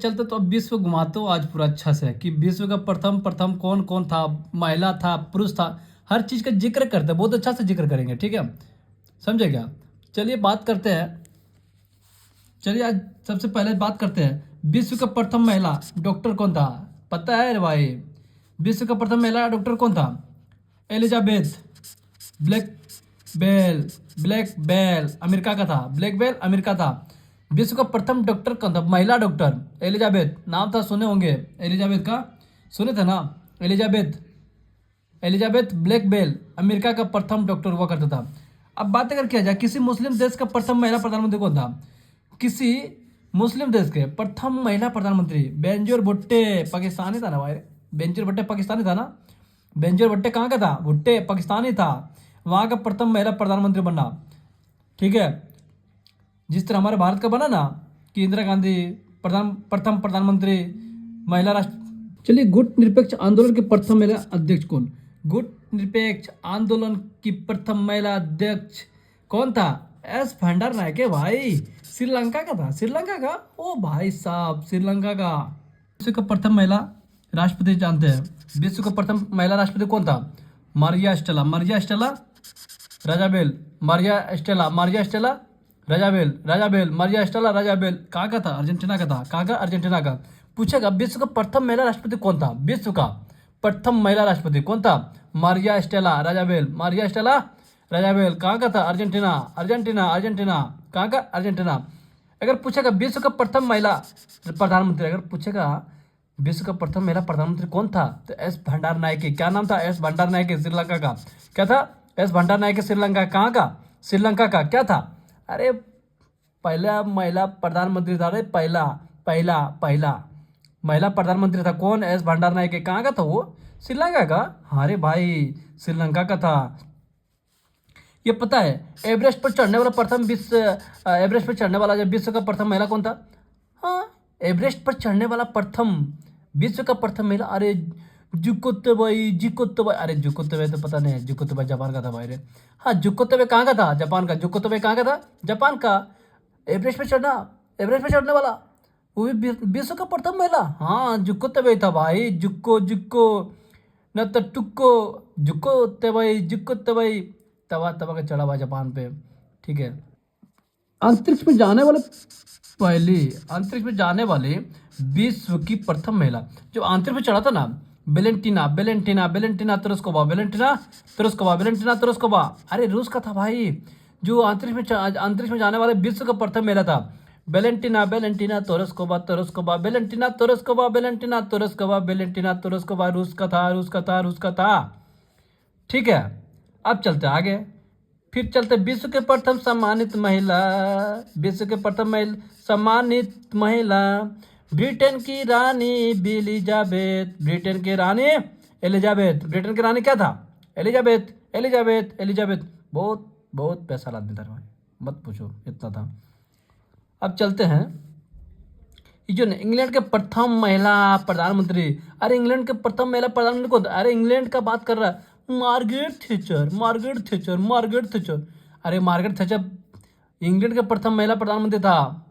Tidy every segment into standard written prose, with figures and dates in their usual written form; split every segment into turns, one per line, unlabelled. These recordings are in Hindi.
चलते तो अब विश्व घुमाते हो आज पूरा अच्छा से कि विश्व का प्रथम प्रथम कौन कौन था, महिला था, पुरुष था, हर चीज़ का जिक्र करते हैं, बहुत अच्छा से जिक्र करेंगे, ठीक है, समझे क्या। चलिए बात करते हैं। चलिए आज सबसे पहले बात करते हैं, विश्व का प्रथम महिला डॉक्टर कौन था, पता है रे भाई। विश्व का प्रथम महिला डॉक्टर कौन था? Elizabeth Blackwell. Blackwell America का था, ब्लैक बेल अमेरिका था। विश्व का प्रथम डॉक्टर कौन था? महिला डॉक्टर एलिजाबेथ, नाम था, सुने होंगे एलिजाबेथ का, सुने थे ना। Elizabeth Elizabeth Blackwell America का प्रथम डॉक्टर हुआ करता था। अब बात अगर किया जाए किसी मुस्लिम देश का प्रथम महिला प्रधानमंत्री कौन था, किसी मुस्लिम देश के प्रथम महिला प्रधानमंत्री बेंजोर भुट्टे, पाकिस्तानी था ना भाई। बेंजोर भुट्टे पाकिस्तानी था ना। बेंजोर भुट्टे कहाँ का था? भुट्टे पाकिस्तानी था। वहाँ का प्रथम महिला प्रधानमंत्री बनना, ठीक है। जिस तरह हमारे भारत का बना ना कि इंदिरा गांधी प्रथम प्रधानमंत्री, महिला राष्ट्र। चलिए, गुट निरपेक्ष आंदोलन के प्रथम महिला अध्यक्ष कौन? गुट निरपेक्ष आंदोलन की प्रथम महिला अध्यक्ष कौन था? एस भंडार नायक है भाई, श्रीलंका का था, श्रीलंका का, ओ भाई साहब, श्रीलंका का। विश्व का प्रथम महिला राष्ट्रपति जानते हैं? विश्व का प्रथम महिला राष्ट्रपति कौन था? Maria Stella, Maria Stella Rajabel, Maria Stella, Maria Stella Rajabel, Rajabel, Maria Stella Rajabel. कहाँ का था? अर्जेंटीना का था। कहाँ का? अर्जेंटीना का। पूछेगा विश्व का प्रथम महिला राष्ट्रपति कौन था? विश्व का प्रथम महिला राष्ट्रपति कौन था? Maria Stella Rajabel, Maria Stella Rajabel. कहाँ का था? Argentina, Argentina, Argentina. कहाँ का? अर्जेंटीना। अगर पूछेगा विश्व का प्रथम महिला प्रधानमंत्री, अगर पूछेगा विश्व का प्रथम महिला प्रधानमंत्री कौन था, तो एस भंडार नायके। क्या नाम था? एस भंडार नायके, श्रीलंका का। क्या था? एस भंडार नायके, श्रीलंका। कहाँ का? श्रीलंका का। क्या था? अरे पहला महिला प्रधानमंत्री था रे, पहला पहला पहला महिला प्रधानमंत्री था कौन? एस भंडार नायके। कहाँ का था वो? श्रीलंका का। हाँ रे भाई, श्रीलंका का था। ये पता है एवरेस्ट पर चढ़ने वाला प्रथम विश्व, एवरेस्ट पर चढ़ने वाला जब विश्व का प्रथम महिला कौन था? हाँ, एवरेस्ट पर चढ़ने वाला प्रथम विश्व का प्रथम महिला, अरे जुकोत्तबाई, जुकोत्तबाई। अरे जुकोत्तबाई तो पता नहीं है, जुकोत्तबाई जापान का था भाई रे। हाँ, जुकोत्तबाई कहाँ का था? जापान का। जुकोत्तबाई कहाँ का था? जापान का। एवरेस्ट पे चढ़ना, एवरेस्ट पे चढ़ने वाला वो भी विश्व का प्रथम महिला। हाँ, जुकोत्तबाई था भाई। जुक्को जुक्को न तो टुक्को, जुकोत्तबाई, जुकोत्तबाई। तवा तवा का चढ़ा हुआ जापान पे, ठीक है। अंतरिक्ष में जाने वाले पहली, अंतरिक्ष में जाने वाले विश्व की प्रथम महिला जो अंतरिक्ष में चढ़ा था ना, Valentina, Valentina, Valentina Tereshkova, Valentina Tereshkova, Valentina Tereshkova. अरे रूस का था भाई, जो अंतरिक्ष में जाने वाले विश्व का प्रथम महिला था। Valentina, Valentina Tereshkova, Tereshkova, Valentina Tereshkova, Valentina Tereshkova, Valentina Tereshkova. रूस का था, रूस का था, रूस का था, ठीक है। अब चलते आगे, फिर चलते विश्व के प्रथम सम्मानित महिला, विश्व के प्रथम सम्मानित महिला ब्रिटेन की रानी एलिजाबेथ, ब्रिटेन की रानी एलिजाबेथ। ब्रिटेन की रानी क्या था? Elizabeth, Elizabeth, Elizabeth. बहुत बहुत पैसा आदमी था भाई, मत पूछो, इतना था। अब चलते हैं, ये जो इंग्लैंड के प्रथम महिला प्रधानमंत्री, अरे इंग्लैंड के प्रथम महिला प्रधानमंत्री कौन था? अरे इंग्लैंड का बात कर रहा है, Margaret Thatcher, Margaret Thatcher, Margaret Thatcher. अरे मार्गरेट थैचर इंग्लैंड के प्रथम महिला प्रधानमंत्री था।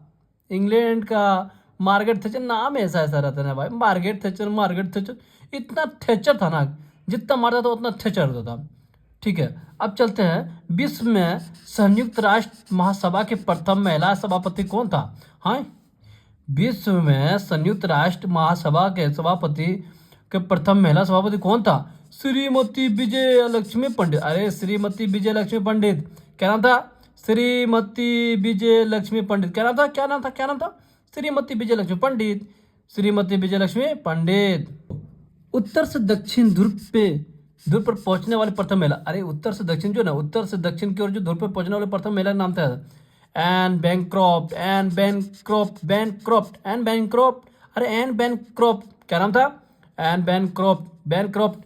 इंग्लैंड का मार्गरेट थैचर, नाम ऐसा ऐसा रहता है ना भाई, मार्गरेट थैचर, मार्गरेट थैचर। इतना थैचर था ना, जितना मारता था उतना थैचर होता था, ठीक है। अब चलते हैं, विश्व में संयुक्त राष्ट्र महासभा के प्रथम महिला सभापति कौन था? हाँ, विश्व में संयुक्त राष्ट्र महासभा के सभापति के प्रथम महिला सभापति कौन था? श्रीमती विजय लक्ष्मी पंडित। अरे श्रीमती विजय लक्ष्मी पंडित, क्या नाम था? श्रीमती विजय लक्ष्मी पंडित। क्या नाम था? क्या नाम था? क्या नाम था? श्रीमती विजय लक्ष्मी पंडित, श्रीमती विजय लक्ष्मी पंडित। उत्तर से दक्षिण ध्रुव पर पहुंचने वाली प्रथम महिला, अरे उत्तर से दक्षिण जो ना, उत्तर से दक्षिण की ओर जो ध्रुव पर पहुंचने वाली प्रथम महिला का नाम था Ann Bancroft, Ann Bancroft, Bancroft, Ann Bancroft. अरे एन बैनक्रॉफ्ट, क्या नाम था? Ann Bancroft, Bancroft.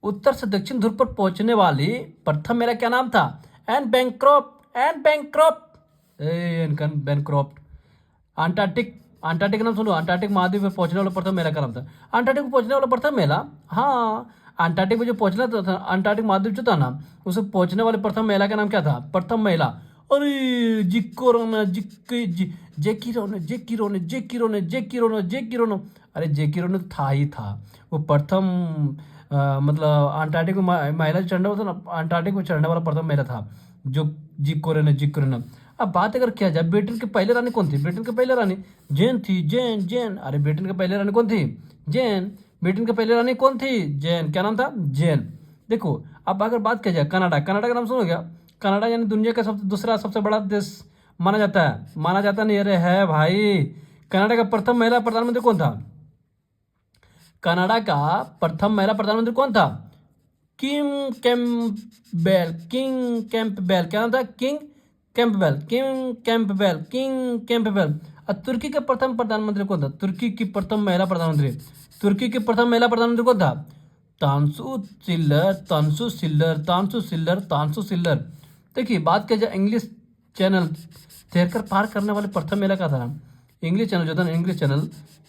उत्तर से दक्षिण ध्रुव पर पहुंचने वाली प्रथम महिला क्या नाम था? Ann Bancroft, Ann Bancroft, Ann Bancroft. Antarctic नाम सुनो, अंटार्कटिक महाद्वीप पर पहुंचने वाला प्रथम महिला का नाम था। अंटार्कटिक में पहुंचने वाला प्रथम महिला, हाँ, अंटार्कटिक में जो पहुंचना था, अंटार्कटिक महाद्वीप जो था ना, उसे पहुंचने वाले प्रथम महिला का नाम क्या था? प्रथम महिला अरे जेकी रोनो। अरे जेकी रोनो तो था ही था। वो प्रथम मतलब अंटार्कटिक में महिला जो चढ़ना होता ना, अंटार्कटिक में चढ़ने वाला प्रथम महिला था जो जिक्कोरेना। अब बात अगर किया जाए ब्रिटेन की पहले रानी कौन थी, ब्रिटेन की पहले रानी जेन थी, जेन। अरे ब्रिटेन की पहले रानी कौन थी, जेन। ब्रिटेन की पहले रानी कौन थी, जेन। क्या नाम था, जेन। देखो अब अगर बात किया जाए कनाडा, कनाडा का नाम सुनो क्या, कनाडा यानी दुनिया का दूसरा सबसे बड़ा देश माना जाता नहीं, अरे है भाई। कनाडा का प्रथम महिला प्रधानमंत्री कौन था, कनाडा का प्रथम महिला प्रधानमंत्री कौन था, किंग कैंपबेल। क्या नाम था, किंग कैंपबेल। और तुर्की के प्रथम प्रधानमंत्री कौन था, तुर्की की प्रथम महिला प्रधानमंत्री, तुर्की की प्रथम महिला प्रधानमंत्री कौन था, तांसु सिल्लर। देखिए बात किया जाए इंग्लिश चैनल तैरकर पार करने वाले प्रथम महिला का था, इंग्लिश चैनल जो था ना, इंग्लिश चैनल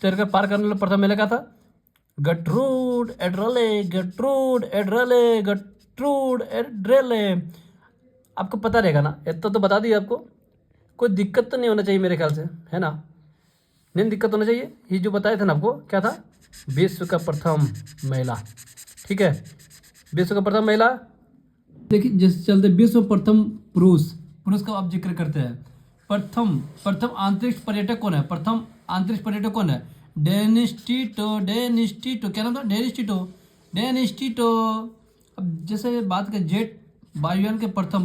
तैरकर पार करने वाला प्रथम महिला का था, गटरूड एड्रेले। आपको पता रहेगा ना, इतना तो बता दिया आपको। कोई दिक्कत तो नहीं होना चाहिए मेरे ख्याल से, है ना, नहीं दिक्कत होना चाहिए। ये जो बताए थे ना आपको, क्या था, विश्व का प्रथम महिला, ठीक है, विश्व का प्रथम महिला। देखिए जैसे चलते विश्व प्रथम पुरुष, पुरुष का आप जिक्र करते हैं। प्रथम प्रथम अंतरिक्ष पर्यटक कौन है, प्रथम अंतरिक्ष पर्यटक कौन है, डेनिस टीटो। क्या नाम था, डेनिस टीटो। अब जैसे बात करें जेट वायुयान के प्रथम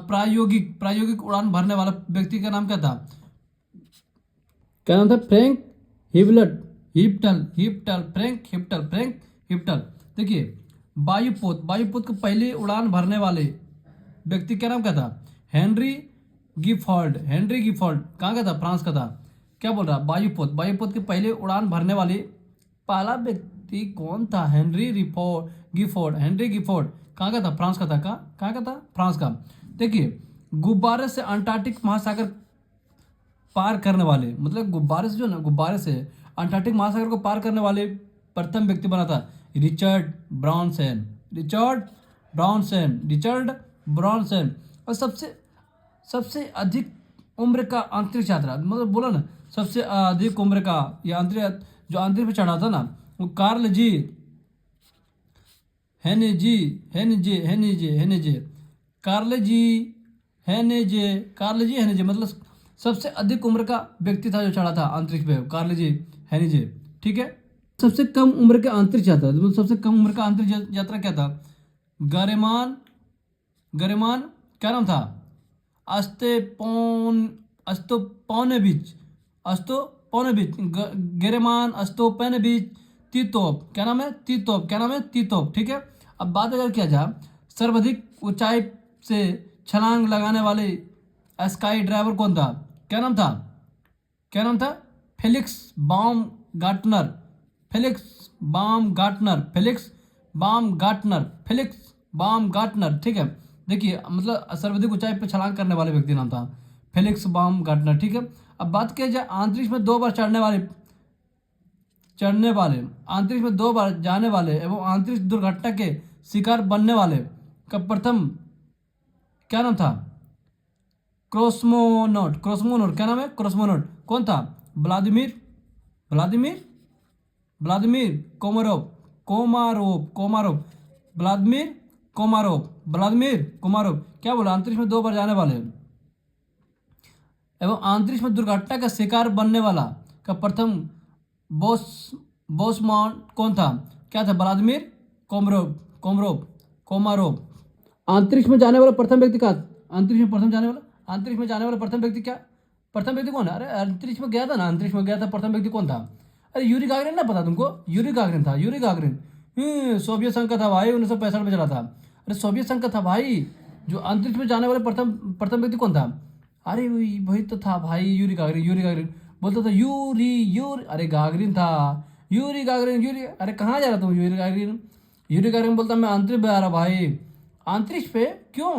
प्रायोगिक उड़ान भरने वाला व्यक्ति का नाम क्या था, क्या नाम था, फ्रैंक हिप्टल। देखिए वायुपोत को पहले उड़ान भरने वाले व्यक्ति क्या नाम क्या था, हेनरी गिफॉर्ड। कहाँ का था, फ्रांस का था। क्या बोल रहा, वायुपोत के पहले उड़ान भरने वाले पहला व्यक्ति कौन था, गिफोर्ड। कहाँ का था, फ्रांस का था। कहाँ का था, फ्रांस का। देखिए गुब्बारे से अंटार्कटिक महासागर पार करने वाले, मतलब गुब्बारे से जो ना, गुब्बारे से अंटार्कटिक महासागर को पार करने वाले प्रथम व्यक्ति बना था रिचर्ड ब्रांसन। और सबसे अधिक उम्र का अंतरिक्ष यात्रा, मतलब बोला ना, सबसे अधिक उम्र का या अंतरिक्ष जो अंतरिक्ष में चढ़ा था ना, वो कार्ल जी हेनेजे, मतलब सबसे अधिक उम्र का व्यक्ति था जो चढ़ा था अंतरिक्ष पे, कार्ल जी हेनेजे, ठीक है। सबसे कम उम्र का अंतरिक्ष यात्रा, मतलब सबसे कम उम्र का अंतरिक्ष यात्रा क्या था, गरेमान क्या नाम था, अस्तोपौनेविच, गेरेमान अस्तोपैनेविच तीतोप। क्या नाम है, तीतोप, ठीक है। अब बात अगर किया जाए सर्वाधिक ऊंचाई से छलांग लगाने वाले स्काई ड्राइवर कौन था, क्या नाम था, फेलिक्स बाम गार्टनर, ठीक है। देखिए मतलब सर्वाधिक ऊंचाई पर छलांग करने वाले व्यक्ति नाम था फेलिक्स बाम गार्टनर, ठीक है। अब बात किया जाए अंतरिक्ष में 2 बार अंतरिक्ष में 2 बार जाने वाले एवं अंतरिक्ष दुर्घटना के शिकार बनने वाले का प्रथम क्या नाम था, क्रोस्मोनोट। क्या नाम है, क्रोस्मोनोट। कौन था, व्लादिमीर कोमारोव। क्या बोला, अंतरिक्ष में 2 बार जाने वाले एवं अंतरिक्ष में दुर्घटना का शिकार बनने वाला का प्रथम बोसमॉन कौन था, क्या था, व्लादिमीर कोमारोव। अंतरिक्ष में जाने वाला प्रथम व्यक्ति का, अंतरिक्ष में जाने वाला प्रथम व्यक्ति कौन है, अरे अंतरिक्ष में गया था ना, प्रथम व्यक्ति कौन था, अरे यूरी गागरिन ना, पता तुमको, यूरी गागरिन सोवियत संघ का था भाई, 1965 में चला था। अरे सोवियत संघ का था भाई। जो अंतरिक्ष में जाने वाले प्रथम व्यक्ति कौन था, अरे वही तो था भाई, यूरी गागरिन बोलता था, यूरी अरे गागरिन था, यूरी अरे कहाँ जा रहा तुम, यूरी गागरिन बोलता मैं अंतरिक्ष पे आ रहा भाई। अंतरिक्ष पे क्यों,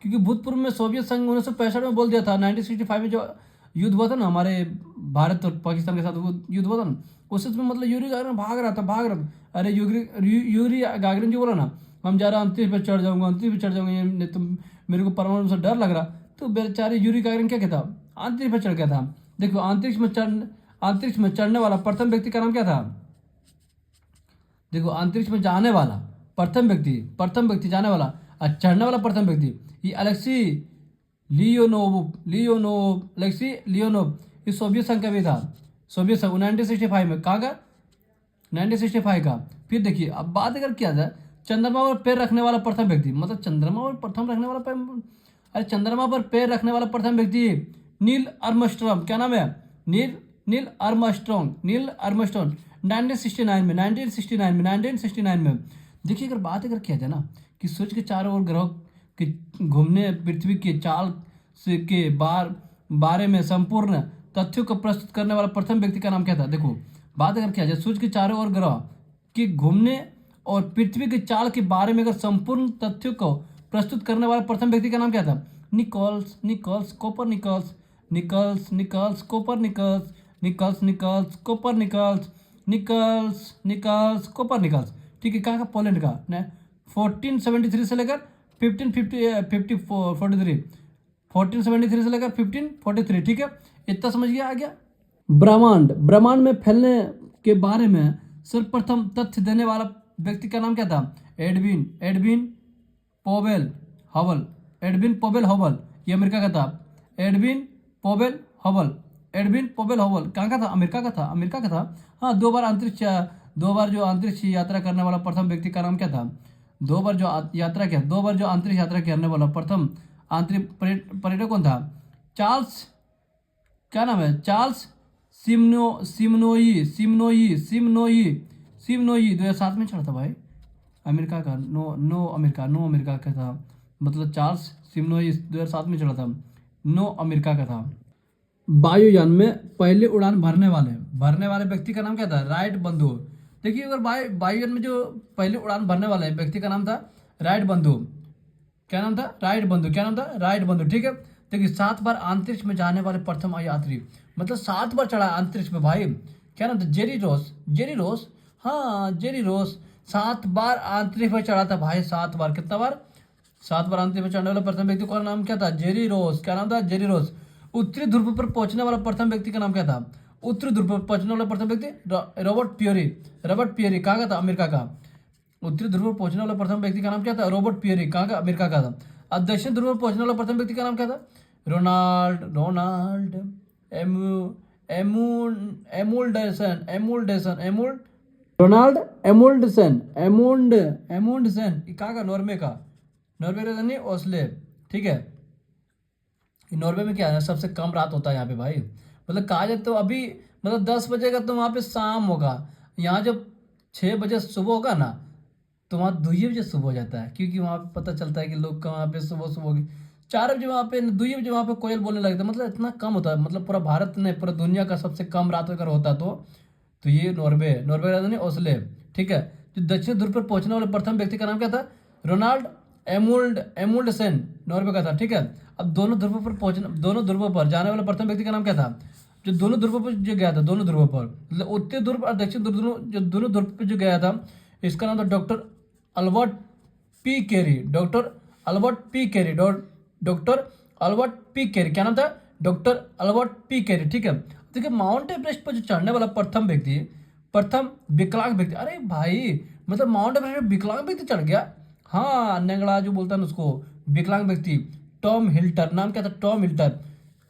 क्योंकि भूतपूर्व में सोवियत संघ 1965 में बोल दिया था, 1965 में जो युद्ध हुआ था ना हमारे भारत और पाकिस्तान के साथ, वो युद्ध हुआ था ना, उसमें मतलब यूरी गागरिन भाग रहा था। अरे यूरी गागरिन जो बोला ना, हम जा रहा अंतरिक्ष पे चढ़ जाऊंगा, ये नहीं, तुम मेरे को परमाणु से डर लग रहा, तो बेचारे यूरी गागरिन क्या था, अंतरिक्ष में चढ़ गया था। देखो अंतरिक्ष में चढ़ने वाला प्रथम व्यक्ति का नाम क्या था? देखो अंतरिक्ष में जाने वाला प्रथम व्यक्ति जाने वाला और चढ़ने वाला प्रथम व्यक्ति, ये अलेक्सी लियोनोव ये सोवियत संघ का भी था। सोवियत संघ 1965 में, कहाँ का? 1965 का। फिर देखिए अब बात अगर किया जाए चंद्रमा पर पैर रखने वाला प्रथम व्यक्ति, मतलब चंद्रमा पर प्रथम रखने वाला अरे चंद्रमा पर पैर रखने वाला प्रथम व्यक्ति नील आर्मस्ट्रॉन्ग। क्या नाम है? नील आर्मस्ट्रॉन्ग 1969 में। देखिए अगर बात किया जाए ना कि सूर्य के चारों ओर ग्रह के घूमने पृथ्वी के चाल से के बारे में संपूर्ण तथ्यों को प्रस्तुत करने वाला प्रथम व्यक्ति का नाम क्या था? देखो बात अगर किया जाए सूर्य के चारों ओर ग्रह के घूमने और पृथ्वी के चाल के बारे में अगर संपूर्ण तथ्यों को प्रस्तुत करने वाला प्रथम व्यक्ति का नाम क्या था? Nicholas Copernicus. ठीक है, कहाँ का? पोलैंड का। 1473 से लेकर 1543। ठीक है, इतना समझ गया? आ गया। ब्रह्मांड में फैलने के बारे में सर्वप्रथम तथ्य देने वाला व्यक्ति का नाम क्या था? Edwin Powell Hubble. ये अमेरिका का था। एडविन पोवेल हबल कहाँ का था? अमेरिका का था। हाँ, दो बार जो अंतरिक्ष यात्रा करने वाला प्रथम व्यक्ति का नाम क्या था? दो बार जो अंतरिक्ष यात्रा करने वाला प्रथम आंतरिक पर्यटक कौन था? चार्ल्स, क्या नाम है? चार्ल्स सिमनोई 2007 में चढ़ा था भाई। अमेरिका का नो अमेरिका का था, मतलब चार्ल्स सिमनोई 2007 में चढ़ा था। नो अमेरिका का था। वायुयान में पहले उड़ान भरने वाले व्यक्ति का नाम क्या था? राइट बंधु। देखिए अगर वायुयान में जो पहले उड़ान भरने वाले व्यक्ति का नाम था राइट बंधु। क्या नाम था? राइट बंधु। ठीक है, देखिए 7 बार अंतरिक्ष में जाने वाले प्रथम यात्री, मतलब 7 बार चढ़ा अंतरिक्ष में भाई। क्या नाम था? जेरी रोस। हाँ, जेरी रोस 7 बार अंतरिक्ष में चढ़ा था भाई। 7 बार। कितना बार? 7 बार अंतरिक्ष में चढ़ने वाला प्रथम व्यक्ति का नाम क्या था? जेरी रोस। क्या नाम था? जेरी रोस। उत्तरी ध्रुव पर पहुंचने वाला प्रथम व्यक्ति का नाम क्या था? उत्तरी ध्रुव पर पहुंचने वाला प्रथम व्यक्ति रॉबर्ट पियरी। कहाँ का था? अमेरिका का। उत्तरी ध्रुव पर पहुंचने वाला प्रथम व्यक्ति का नाम क्या था? Robert Peary. कहाँ का? अमेरिका का था। और दक्षिण ध्रुव पर पहुंचने वाला प्रथम व्यक्ति का नाम क्या था? रोनाल्ड एमुंडसेन। कहाँ का? नॉर्वे का नहीं, ओस्ले। ठीक है, नॉर्वे में क्या है, सबसे कम रात होता है यहाँ पे भाई। मतलब कहा जाए तो अभी मतलब 10 बजे का तो वहाँ पे शाम होगा। यहाँ जब 6 बजे सुबह होगा ना तो वहाँ 2 बजे सुबह हो जाता है, क्योंकि वहाँ पे पता चलता है कि लोग का वहाँ पे सुबह होगी। 4 बजे वहाँ पे 2 बजे वहाँ पे कोयल बोलने लगता है। मतलब इतना कम होता है, मतलब पूरा भारत ने पूरा दुनिया का सबसे कम रात अगर होता तो ये नॉर्वे राजधानी ओस्ले। ठीक है, जो दक्षिण ध्रुव पर पहुंचने वाले प्रथम व्यक्ति का नाम क्या था? रोनाल्ड एमुंडसेन, नॉर्वे का था। ठीक है, अब दोनों ध्रुवों पर जाने वाले प्रथम व्यक्ति का नाम क्या था? जो दोनों ध्रुवों पर जो गया था, दोनों ध्रुवों पर मतलब उत्तरी ध्रुव और दक्षिण ध्रुव दोनों ध्रुव पर जो गया था, इसका नाम था डॉक्टर अल्बर्ट पी कैरी। क्या नाम था? Doctor Albert P carry. ठीक है, देखिए माउंट एवरेस्ट पर जो चढ़ने वाला प्रथम विकलांग व्यक्ति, अरे भाई मतलब माउंट एवरेस्ट पर विकलांग व्यक्ति चढ़ गया। हाँ, नेंगड़ा जो बोलता है ना उसको, विकलांग व्यक्ति। टॉम हिल्टर। नाम क्या था? टॉम हिल्टर।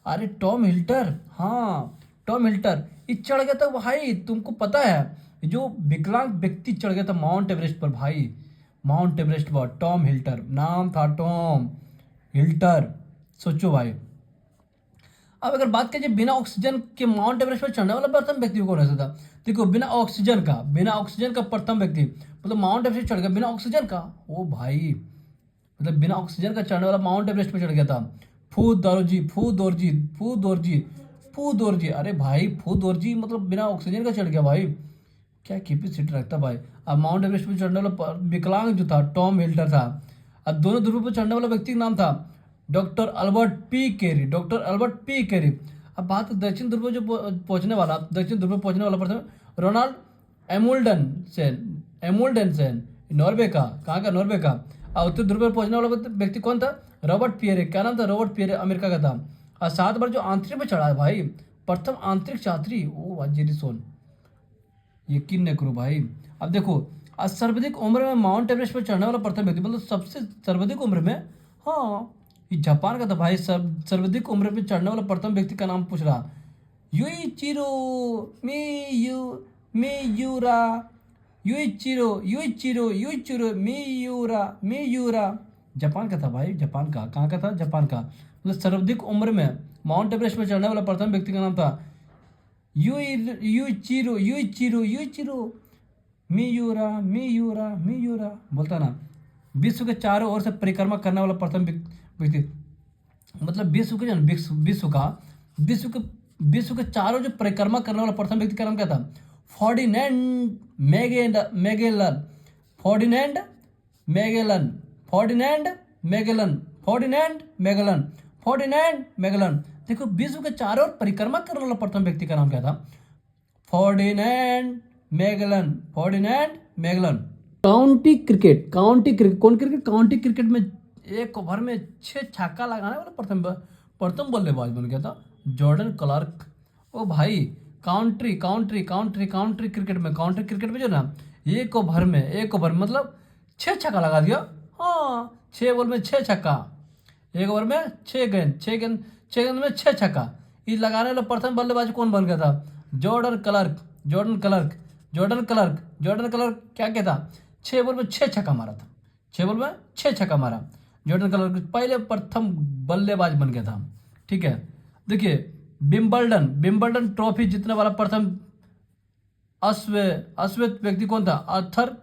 अरे टॉम हिल्टर, हाँ टॉम हिल्टर, ये चढ़ गया था भाई। तुमको पता है जो विकलांग व्यक्ति चढ़ गया था माउंट एवरेस्ट पर भाई, माउंट एवरेस्ट पर टॉम हिल्टर नाम था, टॉम हिल्टर। सोचो भाई। अब अगर बात करें बिना ऑक्सीजन के माउंट एवरेस्ट पर चढ़ने वाला प्रथम व्यक्ति कौन ऐसा था? देखो बिना ऑक्सीजन का प्रथम व्यक्ति, मतलब माउंट एवरेस्ट चढ़ गया बिना ऑक्सीजन का। ओ भाई, मतलब बिना ऑक्सीजन का चढ़ने वाला माउंट एवरेस्ट पर चढ़ गया था। फू दोरजी। अरे भाई फू दोरजी मतलब बिना ऑक्सीजन का चढ़ गया भाई, क्या कैपेसिटी रखता भाई। अब माउंट एवरेस्ट पर चढ़ने वाला विकलांग जो था टॉम हिल्टर था। अब दोनों ध्रुवों पर चढ़ने वाला व्यक्ति का नाम था डॉक्टर अल्बर्ट पी कैरी। अब बात दक्षिण ध्रुव जो पहुंचने वाला प्रथम रोनाल्ड एमुंडसेन, नॉर्वे का। कहाँ का? नॉर्वे का। और उत्तर ध्रुव पर पहुंचने वाला व्यक्ति कौन था? Robert Pierre. क्या नाम था? रॉबर्ट पियरे, अमेरिका का था। और 7 बार जो अंतरिक्ष में चढ़ा है भाई, प्रथम अंतरिक्ष यात्री, ओ जेरिसन, यकीन नहीं करो भाई। अब देखो, सर्वाधिक उम्र में माउंट एवरेस्ट पर चढ़ने वाला प्रथम व्यक्ति, मतलब सबसे सर्वाधिक उम्र में, हाँ ये जापान का था भाई। सर्वाधिक उम्र में चढ़ने वाला प्रथम व्यक्ति का नाम पूछ रहा, युइचिरो मियूरा, युइचिरो मियूरा, जापान का था भाई। जापान का, कहाँ का था? जापान का। मतलब सर्वाधिक उम्र में माउंट एवरेस्ट पर चढ़ने वाला प्रथम व्यक्ति का नाम था युइचिरो मियूरा बोलता ना। विश्व के चारों ओर से परिक्रमा करने वाला प्रथम व्यक्ति, मतलब विश्व के चारों जो परिक्रमा करने वाला प्रथम व्यक्ति का नाम क्या था? Ferdinand Magellan. देखो, विश्व के चारों ओर परिक्रमा करने वाला प्रथम व्यक्ति का नाम क्या था? Ferdinand Magellan. काउंटी क्रिकेट, कौन क्रिकेट? काउंटी क्रिकेट में एक ओवर में 6 छक्का लगाने वाला प्रथम बल्लेबाज बन गया था जॉर्डन क्लार्क। ओ भाई, काउंट्री क्रिकेट में जो ना, एक ओवर मतलब 6 छक्का लगा दिया। हाँ, 6 बॉल में 6 छक्का, एक ओवर में 6 गेंद में 6 छक्का। ये लगाने वाला प्रथम बल्लेबाज कौन बन गया था? जॉर्डन क्लार्क क्या कहता? 6 बॉल में 6 छक्का मारा था। 6 बॉल में 6 छक्का मारा। जॉर्डन क्लार्क पहले प्रथम बल्लेबाज बन गया था। ठीक है, देखिए, विंबलडन ट्रॉफी जीतने वाला प्रथम अश्वेत व्यक्ति कौन था? Arthur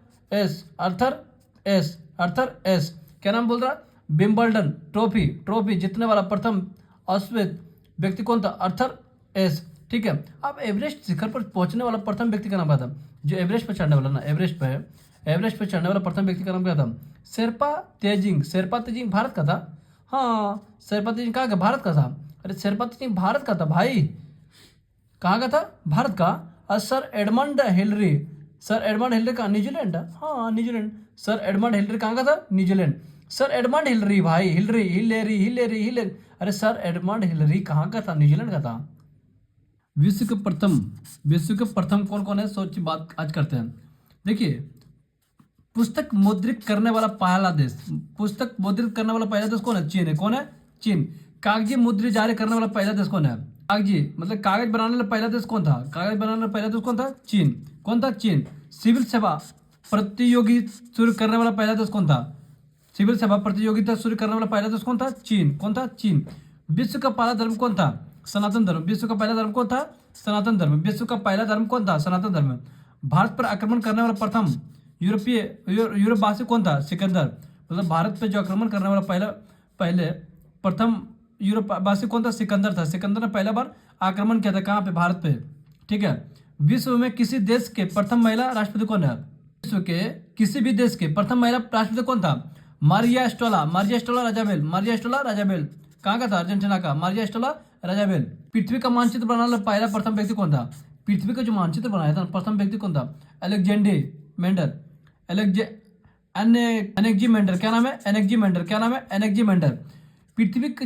S. क्या नाम बोल रहा? विंबलडन ट्रॉफी जीतने वाला प्रथम अश्वेत व्यक्ति कौन था? Arthur S. ठीक है, अब एवरेस्ट शिखर पर पहुंचने वाला प्रथम व्यक्ति का नाम क्या था? जो एवरेस्ट पर चढ़ने वाला ना, एवरेस्ट पर चढ़ने वाला प्रथम व्यक्ति का नाम क्या था? शेरपा तेजिंग भारत का था। हाँ, शेरपा तेजिंग कहाँ का? भारत का था। अरे शेरपा तेजिंग भारत का था भाई। कहाँ का था? भारत का। और सर एडमंड हिलरी का न्यूजीलैंड। हाँ, न्यूजीलैंड। सर एडमंड हिलरी कहाँ का था? न्यूजीलैंड। सर एडमंड हिलरी भाई, हिलेरी। अरे सर एडमंड हिलरी कहाँ का था? न्यूजीलैंड का था। विश्व के प्रथम कौन है? सोच की बात आज करते हैं। देखिए, पुस्तक मुद्रित करने वाला पहला देश कौन है? चीन। कागजी मुद्रा जारी करने वाला पहला देश कौन है? मतलब कागज बनाने वाला पहला देश कौन था? चीन। कौन था? चीन। सिविल सेवा प्रतियोगिता शुरू करने वाला पहला देश कौन था? चीन। कौन था? चीन। विश्व का पहला धर्म कौन था? सनातन धर्म। विश्व का पहला धर्म कौन था? सनातन धर्म। भारत पर आक्रमण करने वाला प्रथम यूरोपवासी कौन था? सिकंदर। मतलब भारत पे जो आक्रमण करने वाला प्रथम यूरोपवासी कौन था? सिकंदर था। सिकंदर ने पहला बार आक्रमण किया था, कहाँ पे? भारत पे। ठीक है, विश्व में किसी देश के प्रथम महिला राष्ट्रपति कौन है? विश्व के किसी भी देश के प्रथम महिला राष्ट्रपति कौन था? मारिया एस्टोला राजाबेल। कहाँ का था? अर्जेंटीना का। मारिया एस्टोला राजाबेल। पृथ्वी का मानचित्र बनाने वाला पहला प्रथम व्यक्ति कौन था? पृथ्वी का जो मानचित्र बनाया था प्रथम व्यक्ति कौन था? एनेक्जीमेंडर। क्या नाम है? एनेक्जीमेंडर। पृथ्वी का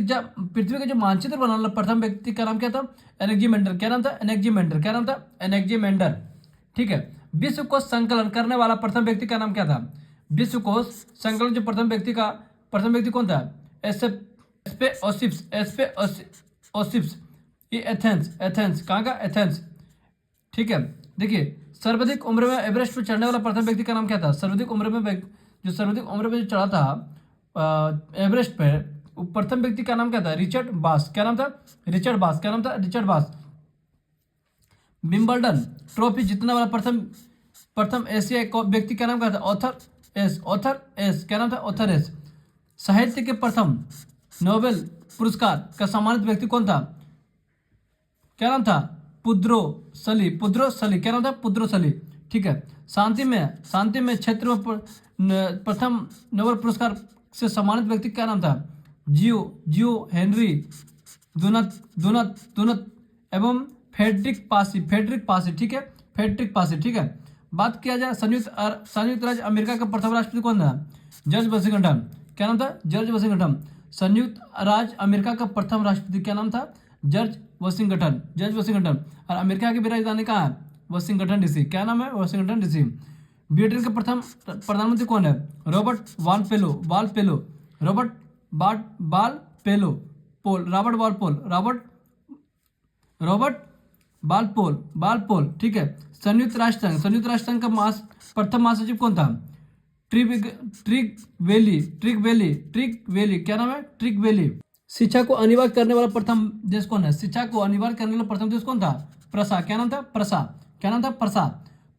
जो मानचित्र बनाने वाला प्रथम व्यक्ति का नाम क्या था? एनेक्जीमेंडर। क्या नाम था? एनेक्जीमेंडर। ठीक है, विश्व को संकलन करने वाला प्रथम व्यक्ति का नाम क्या था? विश्व को संकलन जो प्रथम व्यक्ति कौन था? ओसिप्स। ये एथेंस। कहाँ का? एथेंस। ठीक है, देखिए, सर्वाधिक उम्र में एवरेस्ट पर चढ़ने वाला प्रथम व्यक्ति का नाम क्या था? सर्वाधिक उम्र में जो चढ़ा था एवरेस्ट पे, प्रथम व्यक्ति का नाम क्या था? रिचर्ड बास। क्या नाम था? रिचर्ड बास। विंबलडन ट्रॉफी जीतने वाला प्रथम एशियाई व्यक्ति का नाम क्या था? Author S. क्या नाम था? Author S. साहित्य के प्रथम नोबेल पुरस्कार का सम्मानित व्यक्ति कौन था? क्या नाम था? पुद्रो सली। क्या नाम था? पुद्रो सली। ठीक है, शांति में क्षेत्र में प्रथम नोबेल पुरस्कार से सम्मानित व्यक्ति क्या नाम था? जियो हेनरी दुनत एवं फेडरिक पासी। ठीक है, बात किया जाए संयुक्त राज्य अमेरिका का प्रथम राष्ट्रपति कौन था? George Washington. क्या नाम था? George Washington. संयुक्त राज्य अमेरिका का प्रथम राष्ट्रपति क्या नाम था? George Washington. George Washington. और अमेरिका की भी राजधानी कहाँ है? Washington DC. क्या नाम है? Washington DC. ब्रिटेन के प्रथम प्रधानमंत्री कौन है? रॉबर्ट वाल पेलो। वाल पेलो। रॉबर्ट बाल पेलो पोल। रॉबर्ट वाल पोल। रॉबर्ट बालपोल। ठीक है। संयुक्त राष्ट्र संघ का प्रथम महासचिव कौन था? ट्रिक वेली। क्या नाम है? ट्रिक वेली। शिक्षा को अनिवार्य करने वाला प्रथम देश कौन है? शिक्षा को अनिवार्य करने वाला प्रथम देश कौन था? प्रसा। क्या नाम था? प्रसा। क्या नाम था? प्रसा।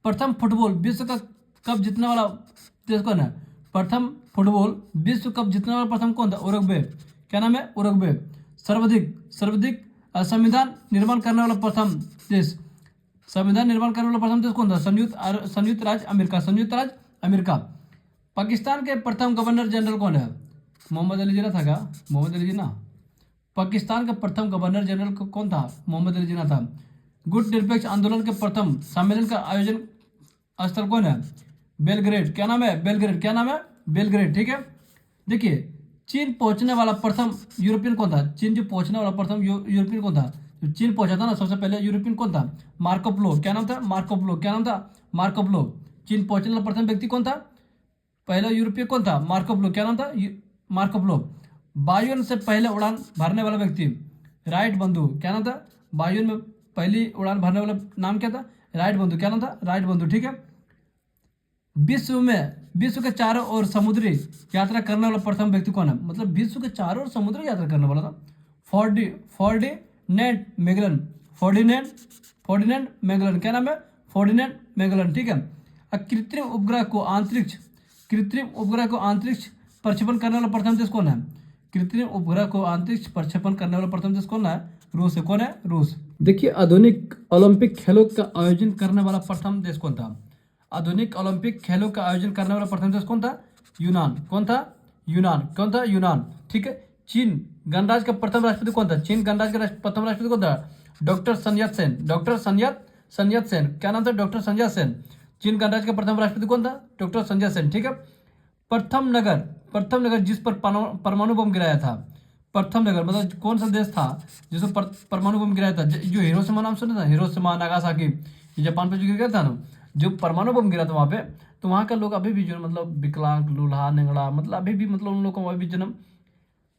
प्रथम फुटबॉल विश्व का कप जीतने वाला देश कौन है? प्रथम फुटबॉल विश्व कप जीतने वाला प्रथम कौन था? उरुग्वे। क्या नाम है? उरुग्वे। सर्वाधिक संविधान निर्माण करने वाला प्रथम देश कौन था? संयुक्त राज्य अमेरिका। पाकिस्तान के प्रथम गवर्नर जनरल कौन है? मोहम्मद अली जिन्ना था क्या? मोहम्मद अली जिन्ना। पाकिस्तान का प्रथम गवर्नर जनरल कौन था? मोहम्मद अली जिन्ना था। गुट निरपेक्ष आंदोलन के प्रथम सम्मेलन का आयोजन स्थल कौन है? बेलग्रेड। क्या नाम है? बेलग्रेड। क्या नाम है? बेलग्रेड। ठीक है। देखिए, चीन पहुंचने वाला प्रथम यूरोपियन कौन था? चीन जो पहुंचने वाला प्रथम यूरोपियन कौन था? जो चीन पहुंचा था ना सबसे पहले यूरोपियन कौन था? Marco Polo. क्या नाम था? Marco Polo. क्या नाम था? Marco Polo. चीन पहुंचने वाला प्रथम व्यक्ति कौन था? पहला यूरोपीय कौन था? Marco Polo. क्या नाम था? Marco Polo. वायुयान से पहले उड़ान भरने वाला व्यक्ति? राइट बंधु। क्या नाम था? वायुयान में पहली उड़ान भरने वाला नाम क्या था? राइट बंधु। क्या नाम था? राइट बंधु। ठीक है। विश्व के चारों ओर समुद्री यात्रा करने वाला प्रथम व्यक्ति कौन है? मतलब विश्व के चारों ओर समुद्री यात्रा करने वाला था फर्डिनेंड मैगलन। क्या नाम है? Ferdinand Magellan. ठीक है। कृत्रिम उपग्रह को अंतरिक्ष प्रक्षेपण करने वाला प्रथम देश कौन है? कृत्रिम उपग्रह को अंतरिक्ष प्रक्षेपण करने वाला प्रथम देश कौन है? रूस है। कौन है? रूस। देखिए, आधुनिक ओलंपिक खेलों का आयोजन करने वाला प्रथम देश कौन था? आधुनिक ओलंपिक खेलों का आयोजन करने वाला प्रथम देश कौन था? यूनान। कौन था? यूनान। ठीक है। चीन गणराज्य का प्रथम राष्ट्रपति कौन था? चीन गणराज्य का प्रथम राष्ट्रपति कौन था? Doctor sun Yat-sen। क्या नाम था? Doctor sun Yat-sen। चीन गणराज्य का प्रथम राष्ट्रपति कौन था? Doctor sun Yat-sen। ठीक है। प्रथम नगर जिस पर परमाणु बम गिराया था? प्रथम नगर मतलब कौन सा देश था जिस पर परमाणु बम गिराया था? जो हिरोशिमा नाम सुना था? हिरोशिमा, नागासाकी, जापान पे जो गिरा था ना, जो परमाणु बम गिरा था वहाँ पे, तो वहाँ का लोग अभी भी जो मतलब विकलांग, लूल्हा, नेंगड़ा, मतलब अभी भी मतलब उन लोग को अभी जन्म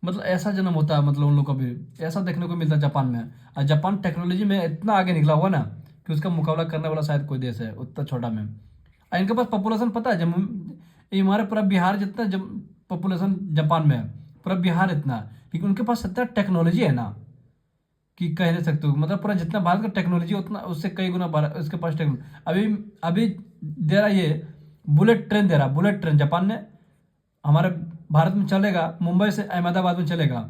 मतलब ऐसा जन्म होता है, मतलब उन लोग को भी ऐसा देखने को मिलता है जापान में। और जापान टेक्नोलॉजी में इतना आगे निकला हुआ ना कि उसका मुकाबला करने वाला शायद कोई देश है उतना छोटा में। और इनके पास पॉपुलेशन पता है, जब ये हमारे पूरा बिहार जितना जब पॉपुलेशन जापान में है, पूरा बिहार इतना, लेकिन उनके पास इतना टेक्नोलॉजी है ना कि कह नहीं सकते हो। मतलब पूरा जितना भारत का टेक्नोलॉजी उतना उससे कई गुना उसके पास टेक्नोलॉजी अभी दे रहा। ये बुलेट ट्रेन जापान ने हमारे भारत में चलेगा, मुंबई से अहमदाबाद में चलेगा,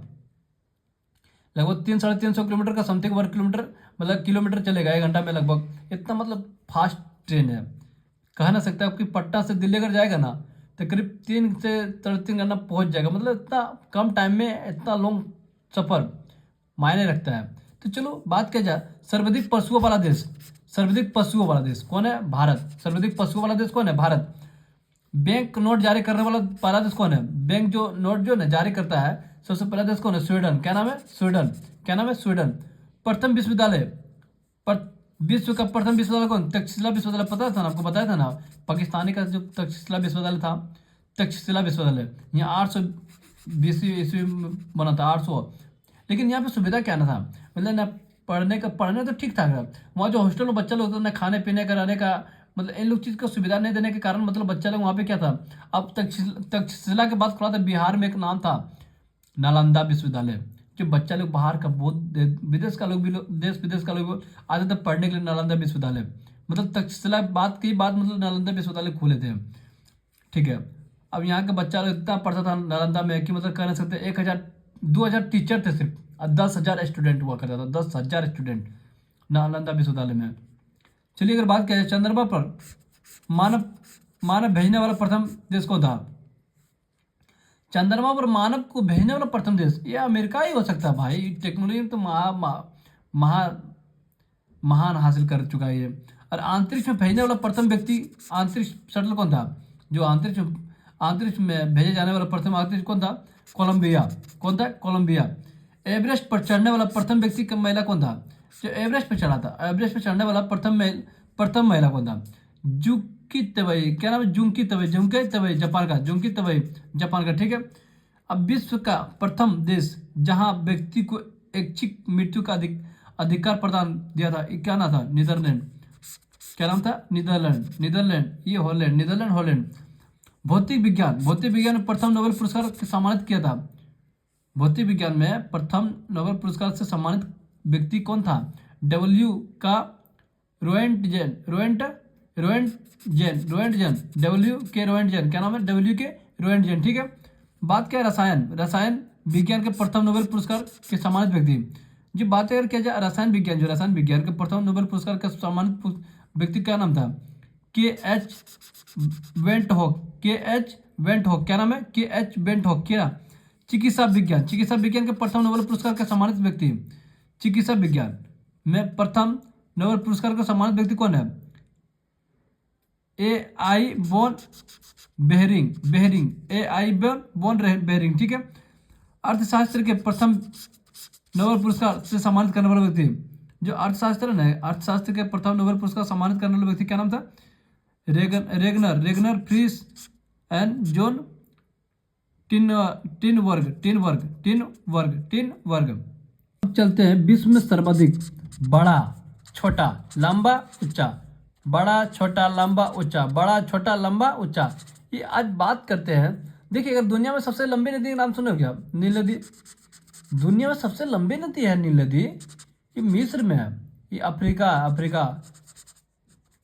लगभग 300-350 किलोमीटर का समथिंग वर्ग किलोमीटर मतलब किलोमीटर चलेगा 1 घंटा में लगभग। इतना मतलब फास्ट ट्रेन है, कह ना सकते आपकी पटना से दिल्ली अगर जाएगा ना तो करीब 3 से 3.5 घंटा पहुंच जाएगा। मतलब इतना कम टाइम में इतना लॉन्ग सफर मायने रखता है। तो चलो बात किया जाए सर्वाधिक पशुओं वाला देश कौन है? भारत। सर्वाधिक पशुओं वाला देश कौन है? भारत। बैंक नोट जारी करने वाला पहला देश कौन है? बैंक जो नोट जो ना जारी करता है सबसे पहला देश कौन है? स्वीडन। क्या नाम है? स्वीडन। प्रथम विश्वविद्यालय विश्व का प्रथम विश्वविद्यालय कौन? तक्षशिला विश्वविद्यालय। पता था ना आपको? बताया था ना, पाकिस्तानी का जो तक्षशिला विश्वविद्यालय था, तक्षशिला विश्वविद्यालय यहाँ 820 ईस्वी में बना था, 800। लेकिन यहाँ पे सुविधा क्या ना था, मतलब ना पढ़ने तो ठीक ठाक था। वहाँ जो हॉस्टल में बच्चा लोग था ना, खाने पीने का, रहने का, मतलब इन लोग चीज़ का सुविधा नहीं देने के कारण मतलब बच्चा लोग वहाँ पे क्या था। अब तक्षशिला के बाद खुला था बिहार में एक नाम था नालंदा विश्वविद्यालय, जो बच्चा लोग बाहर का बहुत विदेश का लोग भी देश विदेश का लोग आते थे पढ़ने के लिए नालंदा विश्वविद्यालय। मतलब तक्षशिला बात की बात मतलब नालंदा विश्वविद्यालय खोले थे। ठीक है। अब यहाँ का बच्चा लोग इतना पढ़ता था नालंदा में कि मतलब कह नहीं सकते 2,000 टीचर थे सिर्फ, और 10,000 स्टूडेंट हुआ करता था, 10,000 स्टूडेंट नालंदा विश्वविद्यालय में। चलिए अगर बात किया जाए चंद्रमा पर मानव भेजने वाला प्रथम देश कौन था? चंद्रमा पर मानव को भेजने वाला प्रथम देश ये अमेरिका ही हो सकता है भाई। टेक्नोलॉजी में तो महान हासिल कर चुका है ये। और अंतरिक्ष में भेजने वाला प्रथम व्यक्ति अंतरिक्ष शटल कौन था? जो अंतरिक्ष में भेजे जाने वाला प्रथम अंतरिक्ष कौन था? कोलंबिया। कौन था? कोलंबिया। एवरेस्ट पर चढ़ने वाला प्रथम व्यक्ति महिला कौन था? जो एवरेस्ट पर चढ़ा था, एवरेस्ट पर चढ़ने वाला प्रथम महिला कौन था? जुकी तबई, क्या नाम है? जुंकी तबई, जुंके तबई जापान का, जुंकी तबई जापान का, ठीक है। अब विश्व का प्रथम देश जहां व्यक्ति को ऐच्छिक मृत्यु का अधिकार प्रदान दिया था, क्या नाम था? नीदरलैंड। क्या नाम था? नीदरलैंड, ये हॉलैंड, नीदरलैंड हॉलैंड। भौतिक विज्ञान में प्रथम नोबेल पुरस्कार से सम्मानित किया था। भौतिक विज्ञान में प्रथम नोबेल पुरस्कार से सम्मानित व्यक्ति कौन था? डब्ल्यू का रोएंटजेन, डब्ल्यू के रोएंटजेन, क्या नाम है? डब्ल्यू के रोएंटजेन, ठीक है। बात क्या है? रसायन विज्ञान के प्रथम नोबेल पुरस्कार के सम्मानित व्यक्ति। जो बात अगर किया जाए रसायन विज्ञान के प्रथम नोबेल पुरस्कार का सम्मानित व्यक्ति का नाम था? के.एच. वेंट हॉक, क्या नाम है? के.एच. वेंट हॉक, क्या? चिकित्सा विज्ञान के प्रथम नोबेल पुरस्कार का सम्मानित व्यक्ति। चिकित्सा विज्ञान में प्रथम नोबेल पुरस्कार का सम्मानित व्यक्ति कौन है? ए.आई. बॉन बेहरिंग, ठीक है। अर्थशास्त्र के प्रथम नोबेल पुरस्कार से सम्मानित करने वाला व्यक्ति, जो अर्थशास्त्र के प्रथम नोबेल पुरस्कार सम्मानित करने वाला व्यक्ति क्या नाम था? Ragnar Frisch and John Tinbergen. अब चलते हैं विश्व में सर्वाधिक बड़ा, छोटा, लंबा, ऊंचा, बड़ा, छोटा, लंबा, ऊंचा, बड़ा, छोटा, लंबा, ऊंचा। ये आज बात करते हैं। देखिए, अगर दुनिया में सबसे लंबी नदी का नाम सुने हो क्या? नील नदी। दुनिया में सबसे लंबी नदी है नील नदी, ये मिस्र में है। ये अफ्रीका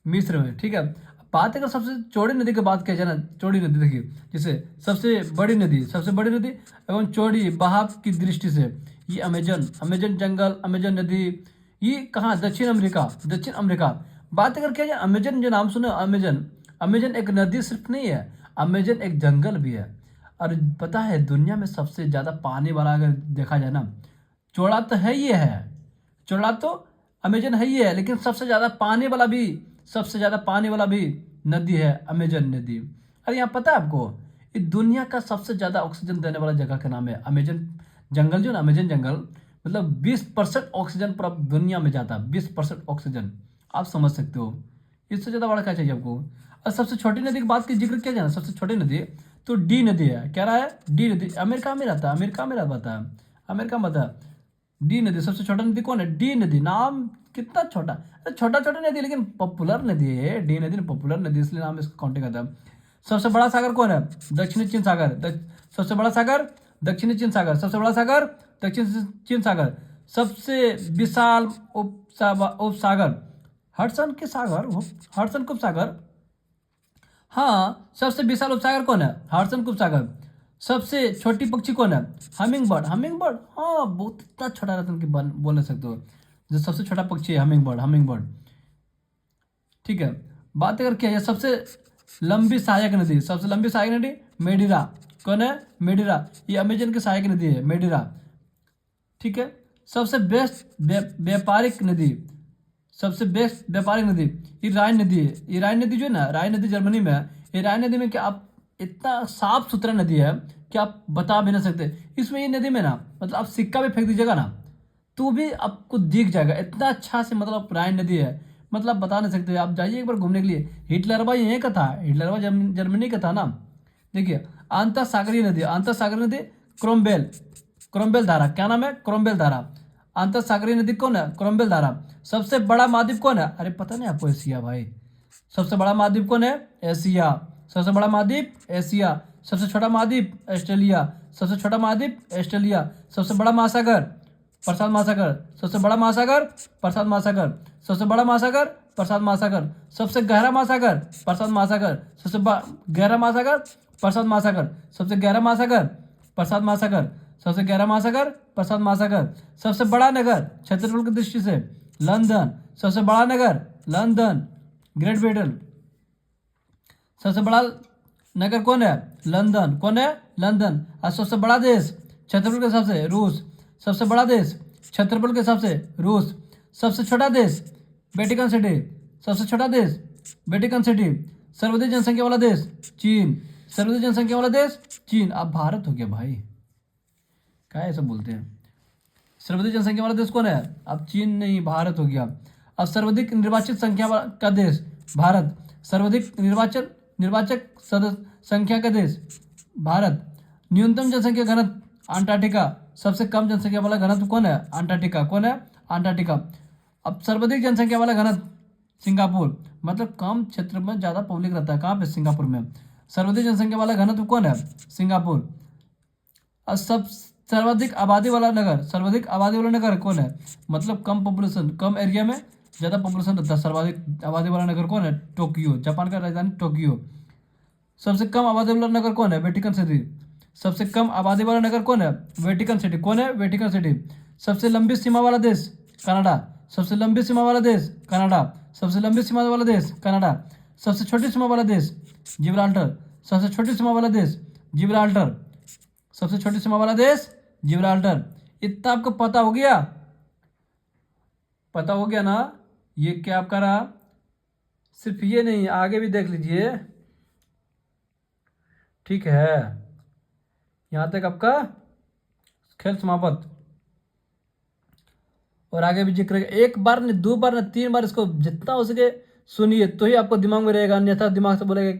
मिस्र में, ठीक है। बात अगर सबसे चौड़ी नदी की बात किया जाए ना, चौड़ी नदी, देखिए जैसे सबसे बड़ी नदी एवं चौड़ी बहाव की दृष्टि से ये अमेजन जंगल, अमेजन नदी, ये कहाँ? दक्षिण अमेरिका। बात अगर किया जाए अमेजन, जो नाम सुने, अमेजन एक नदी सिर्फ नहीं है, अमेजन एक जंगल भी है। और पता है दुनिया में सबसे ज़्यादा पानी वाला अगर देखा जाए ना, चौड़ा तो अमेजन है ही है, लेकिन सबसे ज़्यादा पानी वाला भी नदी है अमेजन नदी। अरे यहाँ पता है आपको, ये दुनिया का सबसे ज़्यादा ऑक्सीजन देने वाला जगह का नाम है अमेजन जंगल। जो ना अमेजन जंगल, मतलब 20% ऑक्सीजन पूरा दुनिया में जाता है, 20% ऑक्सीजन। आप समझ सकते हो, इससे ज़्यादा बड़ा क्या चाहिए आपको? और सबसे छोटी नदी की बात की जिक्र किया जाए, सबसे छोटी नदी तो डी नदी है। क्या रहा है? डी नदी। अमेरिका में रहता है, अमेरिका में रहता है। डी नदी सबसे छोटा नदी कौन है? डी नदी। नाम कितना छोटा, अरे छोटा नदी, लेकिन पॉपुलर नदी है डी नदी, पॉपुलर नदी, इसलिए नाम इसको काउंटिंग करता है। सबसे बड़ा सागर कौन है? दक्षिणी चीन सागर। सबसे बड़ा सागर दक्षिणी चीन सागर। सबसे बड़ा सागर दक्षिण चीन सागर। सबसे विशाल उपसागर हडसन कुप सागर। हाँ, सबसे विशाल उपसागर कौन है? हडसन कुप सागर। सबसे छोटी पक्षी कौन है? Humming bird. हाँ, बहुत इतना छोटा रहता है कि बोल नहीं सकते हो। जो सबसे छोटा पक्षी है हमिंग बर्ड, ठीक है। बात अगर किया जाए सबसे लंबी सहायक नदी, मेडिरा। कौन है? मेडिरा। ये अमेजन की सहायक नदी है, मेडिरा, ठीक है। सबसे बेस्ट व्यापारिक नदी, ये राइन नदी है। ये राइन नदी जो है ना, राइन नदी जर्मनी में है। ये राइन नदी में क्या आप, इतना साफ सुथरा नदी है कि आप बता भी नहीं सकते। इसमें ये नदी में ना, मतलब आप सिक्का भी फेंक दीजिएगा ना तो भी आपको दिख जाएगा, इतना अच्छा से, मतलब राइन नदी है, मतलब बता नहीं सकते। आप जाइए एक बार घूमने के लिए। हिटलरवा यहीं का था, जर्मनी का था ना। देखिए, अंतर सागरीय नदी क्रोम्बेल धारा। क्या नाम है? क्रोम्बेल धारा। अंतर सागरीय नदी कौन है? क्रोम्बेल धारा। सबसे बड़ा महाद्वीप कौन है? अरे पता नहीं आपको? एशिया भाई। सबसे बड़ा महाद्वीप कौन है? एशिया। सबसे बड़ा महाद्वीप एशिया। सबसे छोटा महाद्वीप ऑस्ट्रेलिया। सबसे छोटा महाद्वीप ऑस्ट्रेलिया। सबसे बड़ा महासागर प्रशांत महासागर। सबसे बड़ा महासागर प्रशांत महासागर। सबसे बड़ा महासागर प्रशांत महासागर। सबसे गहरा महासागर प्रशांत महासागर। सबसे गहरा महासागर प्रशांत महासागर। सबसे गहरा महासागर प्रशांत महासागर। सबसे गहरा महासागर प्रशांत महासागर। सबसे बड़ा नगर क्षेत्रफल की दृष्टि से लंदन। सबसे बड़ा नगर लंदन, ग्रेट ब्रिटेन। सबसे बड़ा नगर कौन है? लंदन। कौन है? लंदन। और सबसे बड़ा देश क्षेत्रफल के हिसाब से रूस। सबसे बड़ा देश क्षेत्रफल के हिसाब से रूस। सबसे छोटा देश वेटिकन सिटी। सबसे छोटा देश वेटिकन सिटी। सर्वाधिक जनसंख्या वाला देश चीन। सर्वाधिक जनसंख्या वाला देश चीन। अब भारत हो गया भाई, क्या ऐसा बोलते हैं। सर्वाधिक जनसंख्या वाला देश कौन है? अब चीन नहीं, भारत हो गया। अब सर्वाधिक निर्वाचित संख्या का देश भारत। सर्वाधिक निर्वाचक सदस्य संख्या का देश भारत। न्यूनतम जनसंख्या घनत्व अंटार्कटिका। सबसे कम जनसंख्या वाला घनत्व कौन है? अंटार्कटिका। कौन है? अंटार्कटिका। अब सर्वाधिक जनसंख्या वाला घनत्व सिंगापुर, मतलब कम क्षेत्र में ज़्यादा पब्लिक रहता है। कहाँ पे? सिंगापुर में। सर्वाधिक जनसंख्या वाला घनत्व कौन है? सिंगापुर। और सब सर्वाधिक आबादी वाला नगर, सर्वाधिक आबादी वाला नगर कौन है? मतलब कम पॉपुलेशन, कम एरिया में ज़्यादा पॉपुलेशन रहता है। सर्वाधिक आबादी वाला नगर कौन है? टोक्यो, जापान का राजधानी टोक्यो। सबसे कम आबादी वाला नगर कौन है? Vatican city. सबसे कम आबादी वाला नगर कौन है? Vatican city. कौन है? Vatican city. सबसे लंबी सीमा वाला देश कनाडा। सबसे लंबी सीमा वाला देश कनाडा। सबसे लंबी सीमा वाला देश कनाडा। सबसे छोटी सीमा वाला देश जिब्राल्टर। सबसे छोटी सीमा वाला देश जिब्राल्टर। सबसे छोटी सीमा वाला देश जिब्राल्टर। इतना आपको पता हो गया? पता हो गया ना? ये क्या आपका रहा? सिर्फ ये नहीं, आगे भी देख लीजिए, ठीक है। यहां तक आपका खेल समाप्त। और आगे भी जिक्र, एक बार नहीं, दो बार नहीं, 3 बार इसको जितना हो सके सुनिए, तो ही आपको दिमाग में रहेगा, अन्यथा दिमाग से बोलेगा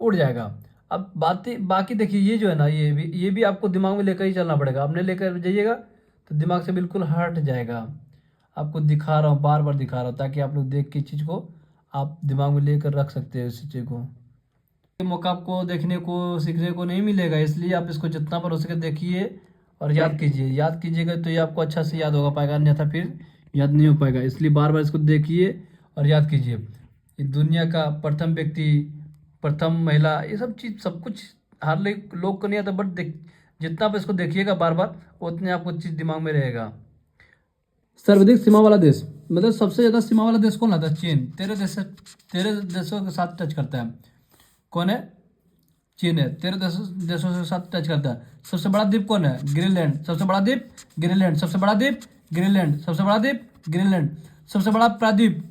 उड़ जाएगा। अब बाकी देखिए, ये जो है ना, ये भी आपको दिमाग में लेकर ही चलना पड़ेगा। आपने लेकर जाइएगा तो दिमाग से बिल्कुल हट जाएगा। आपको दिखा रहा हूँ, बार बार दिखा रहा हूँ, ताकि आप लोग देख के चीज़ को आप दिमाग में लेकर रख सकते हो इस चीज़ को। ये मौका आपको देखने को सीखने को नहीं मिलेगा, इसलिए आप इसको जितना पर हो सके देखिए और याद कीजिए। याद कीजिएगा तो ये आपको अच्छा से याद होगा पाएगा, अन्यथा फिर याद नहीं हो पाएगा। इसलिए बार बार इसको देखिए और याद कीजिए। ये दुनिया का प्रथम व्यक्ति, प्रथम महिला, ये सब चीज़ सब कुछ हर लोग को नहीं आता, बट जितना आप इसको देखिएगा बार बार, उतने आपको चीज़ दिमाग में रहेगा। सर्वाधिक सीमा वाला देश, मतलब सबसे ज़्यादा सीमा वाला देश कौन आता है? चीन। 13 देशों के साथ टच करता है। कौन है? चीन है। 13 देशों के साथ टच करता है। सबसे बड़ा द्वीप कौन है? ग्रीनलैंड। सबसे बड़ा द्वीप ग्रीनलैंड। सबसे बड़ा द्वीप ग्रीनलैंड। सबसे बड़ा द्वीप ग्रीनलैंड। सबसे बड़ा प्राद्वीप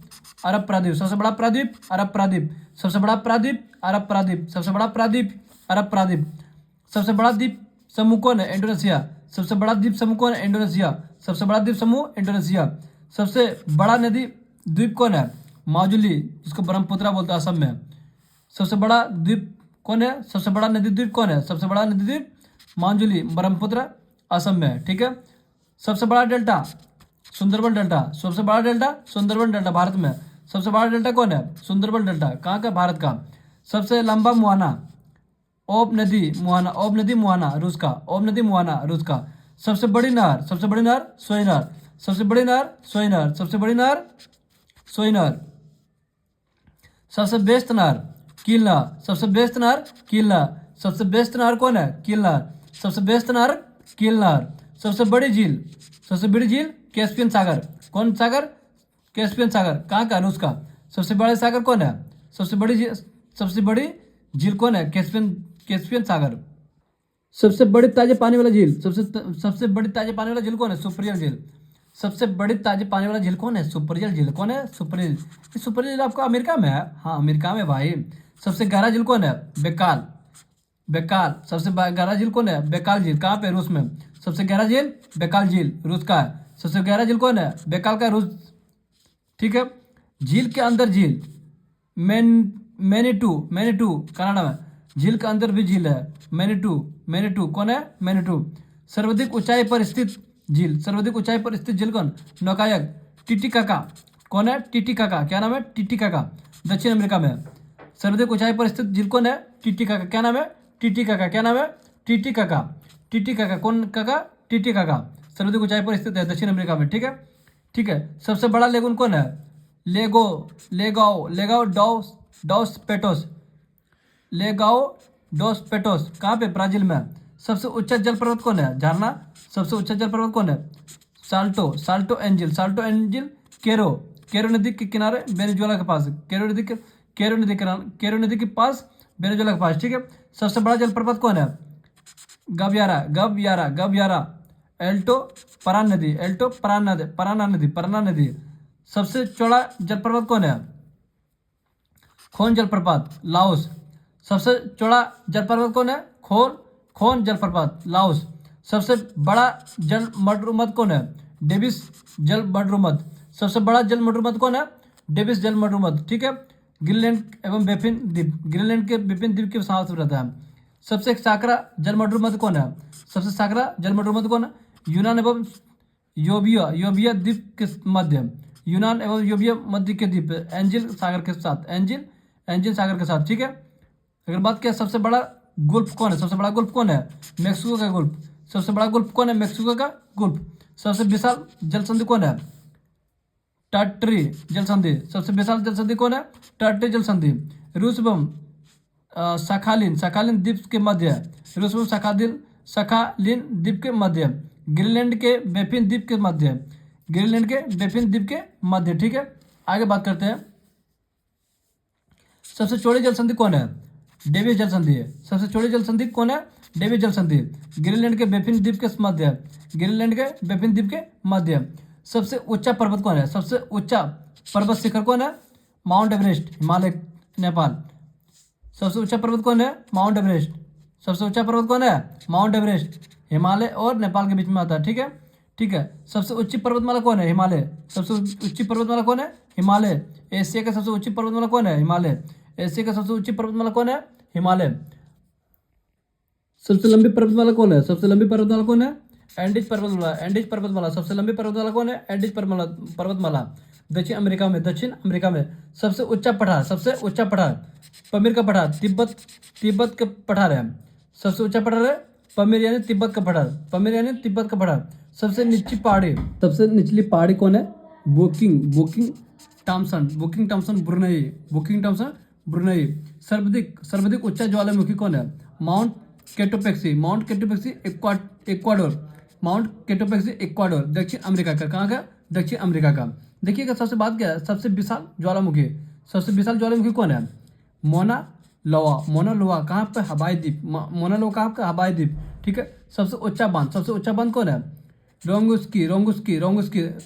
अरब प्राद्वीप। सबसे बड़ा प्राद्वीप अरब प्राद्वीप। सबसे बड़ा प्राद्वीप अरब प्राद्वीप। सबसे बड़ा प्राद्वीप अरब प्राद्वीप। सबसे बड़ा द्वीप समूह कौन है? इंडोनेशिया। सबसे बड़ा द्वीप समूह कौन है? इंडोनेशिया। सबसे बड़ा द्वीप समूह इंडोनेशिया। सबसे बड़ा नदी द्वीप कौन है? माजुली, जिसको ब्रह्मपुत्रा बोलते हैं असम में। सबसे बड़ा द्वीप कौन है? सबसे बड़ा नदी द्वीप कौन है? सबसे बड़ा नदी द्वीप माजुली, ब्रह्मपुत्र, असम में है, ठीक है। सबसे बड़ा डेल्टा सुंदरबन डेल्टा। सबसे बड़ा डेल्टा सुंदरबन डेल्टा, भारत में। सबसे बड़ा डेल्टा कौन है? सुंदरबन डेल्टा। कहाँ का? भारत का। सबसे लंबा मुहाना ओब नदी मुहाना। ओब नदी मुहाना, रूस का। ओब नदी मुहाना, रूस का। सबसे बड़ी नहर, सबसे बड़ी नहर सोई नहर। सबसे बड़ी नहर सोई नहर। सबसे बड़ी नहर सोई नहर। सबसे बेस्ट नहर कील नहर। सबसे बेस्ट नहर कील नहर। सबसे बेस्ट नहर कौन है? कील नहर। सबसे बेस्ट नहर कील नहर। सबसे बड़ी झील, सबसे बड़ी झील कैस्पियन सागर। कौन सागर? कैस्पियन सागर। कहाँ का? रूस का। सबसे बड़ा सागर कौन है? सबसे बड़ी झील कौन है? कैस्पियन सागर। सबसे बड़ी ताजे पानी वाला झील, सबसे बड़ी ताजे पानी वाला झील कौन है? सुपरजल झील। सबसे बड़ी ताजे पानी वाला झील कौन है? सुपरजल झील। कौन है? सुपरजल। ये सुपरजल झील आपका अमेरिका में है। हाँ, अमेरिका में भाई। सबसे गहरा झील कौन है? बेकाल। बेकाल। सबसे गहरा झील कौन है? बेकाल झील। कहाँ पे? रूस में। सबसे गहरा झील बेकाल झील, रूस का है। सबसे गहरा झील कौन है? बेकाल का, रूस, ठीक है। झील के अंदर झील मैनीटू कनाडा में। झील के अंदर भी झील है, मैनीटू। कौन है? मैनीटू। सर्वाधिक ऊंचाई पर स्थित झील, सर्वाधिक ऊंचाई पर स्थित झील कौन? नौकायक टिटिकाका। कौन है? टिटिकाका। क्या नाम है? टिटिकाका, दक्षिण अमेरिका में। सर्वाधिक ऊंचाई पर स्थित झील कौन है? टिटिकाका। क्या नाम है? टिटिकाका। क्या नाम है? टिटिकाका। टिटिकाका। कौन काका? टिटिकाका। सर्वाधिक ऊंचाई पर स्थित है दक्षिण अमेरिका में, ठीक है, ठीक है। सबसे बड़ा लेगुन कौन है? लेगाओ डॉस पेटोस। लेगाओ डॉस पेटोस। कहाँ पे? ब्राजील में। सबसे ऊंचा जल पर्वत कौन है? झरना। सबसे ऊंचा जल पर्वत कौन है? साल्टो एंजिल केरो नदी के किनारे वेनेजुएला के पास। केरो नदी के पास वेनेजुएला के पास, ठीक है। सबसे बड़ा जल पर्वत कौन है? गव्यारा। एल्टो पराना नदी। सबसे चौड़ा जलप्रपात कौन है? खोन जलप्रपात, लाओस। सबसे चौड़ा जलप्रपात कौन है? खोन जलप्रपात, लाओस। सबसे बड़ा जल मडरुमत कौन है? डेविस जल मडरुमत। सबसे बड़ा जल मडरुमत कौन है? डेविस जल मडरुमत, ठीक है। ग्रीनलैंड एवं बेफिन द्वीप, ग्रीनलैंड के विभिन्न द्वीप के साथ रहता है। सबसे साकरा जल मडरुमत कौन है? सबसे साकरा जल मडरुमत कौन है? यूनान एवं योबिया द्वीप के मध्य, यूनान एवं योबिया मध्य के द्वीप, एंजिल सागर के साथ, एंजिल सागर के साथ, ठीक है। अगर बात किया सबसे बड़ा गुल्फ कौन है? सबसे बड़ा गुल्फ कौन है? मैक्सिको का गुल्फ। सबसे बड़ा गुल्फ कौन है? मैक्सिको का गुल्फ। सबसे विशाल जल संधि कौन है? टाट्री जल संधि। सबसे विशाल जल संधि कौन है? टाट्री जल संधि। रूस एवं सखालिन द्वीप के मध्य, रूस एवं सखालिन द्वीप के मध्य, ग्रीनलैंड के बेफिन द्वीप के मध्य, ग्रीनलैंड के बेफिन द्वीप के मध्य, ठीक है। आगे बात करते हैं, सबसे चौड़ी जल संधि कौन है? डेविस जल संधि है। सबसे चौड़ी जल संधि कौन है? डेविस जल संधि। ग्रीनलैंड के बेफिन द्वीप के मध्य, ग्रीनलैंड के बेफिन द्वीप के मध्य। सबसे ऊंचा पर्वत कौन है? सबसे ऊंचा पर्वत शिखर कौन है? Mount Everest, Himalaya, Nepal. सबसे ऊंचा पर्वत कौन है? Mount Everest. सबसे ऊंचा पर्वत कौन है? माउंट एवरेस्ट, हिमालय और नेपाल के बीच में आता है, ठीक है, ठीक है। सबसे ऊंची पर्वतमाला कौन है? हिमालय। सबसे ऊंची पर्वतमाला कौन है? हिमालय। एशिया का सबसे ऊंची पर्वतमाला कौन है? हिमालय। एशिया का सबसे ऊंची पर्वतमाला कौन है? हिमालय। सबसे लंबी पर्वतमाला कौन है? सबसे लंबी पर्वतमाला कौन है? एंडीज पर्वतमाला, एंडीज पर्वतमाला। सबसे लंबी पर्वतमाला कौन है? एंडीज पर्वतमाला, दक्षिण अमेरिका में, दक्षिण अमेरिका में। सबसे ऊंचा पठार, सबसे ऊंचा पठार, पमीर का पठार, तिब्बत का पठार है। सबसे ऊंचा पठार है पमीर यानी तिब्बत का पठार, पमीर यानी तिब्बत का पठार। सबसे निचली पहाड़ी, सबसे निचली पहाड़ी कौन है? Booking Thomson Brunei. सर्वाधिक ऊंचा ज्वालामुखी कौन है? माउंट केटोपेक्सी, इक्वाडोर, दक्षिण अमेरिका का। कहाँ का? दक्षिण अमेरिका का। देखिएगा सबसे बात क्या है, सबसे विशाल ज्वालामुखी, सबसे विशाल ज्वालामुखी कौन है? मोना लोआ, कहाँ पे? हवाई द्वीप, मोना लोआ कहाँ का? हवाई द्वीप, ठीक है। सबसे ऊंचा बांध कौन है? रोंगुस्की,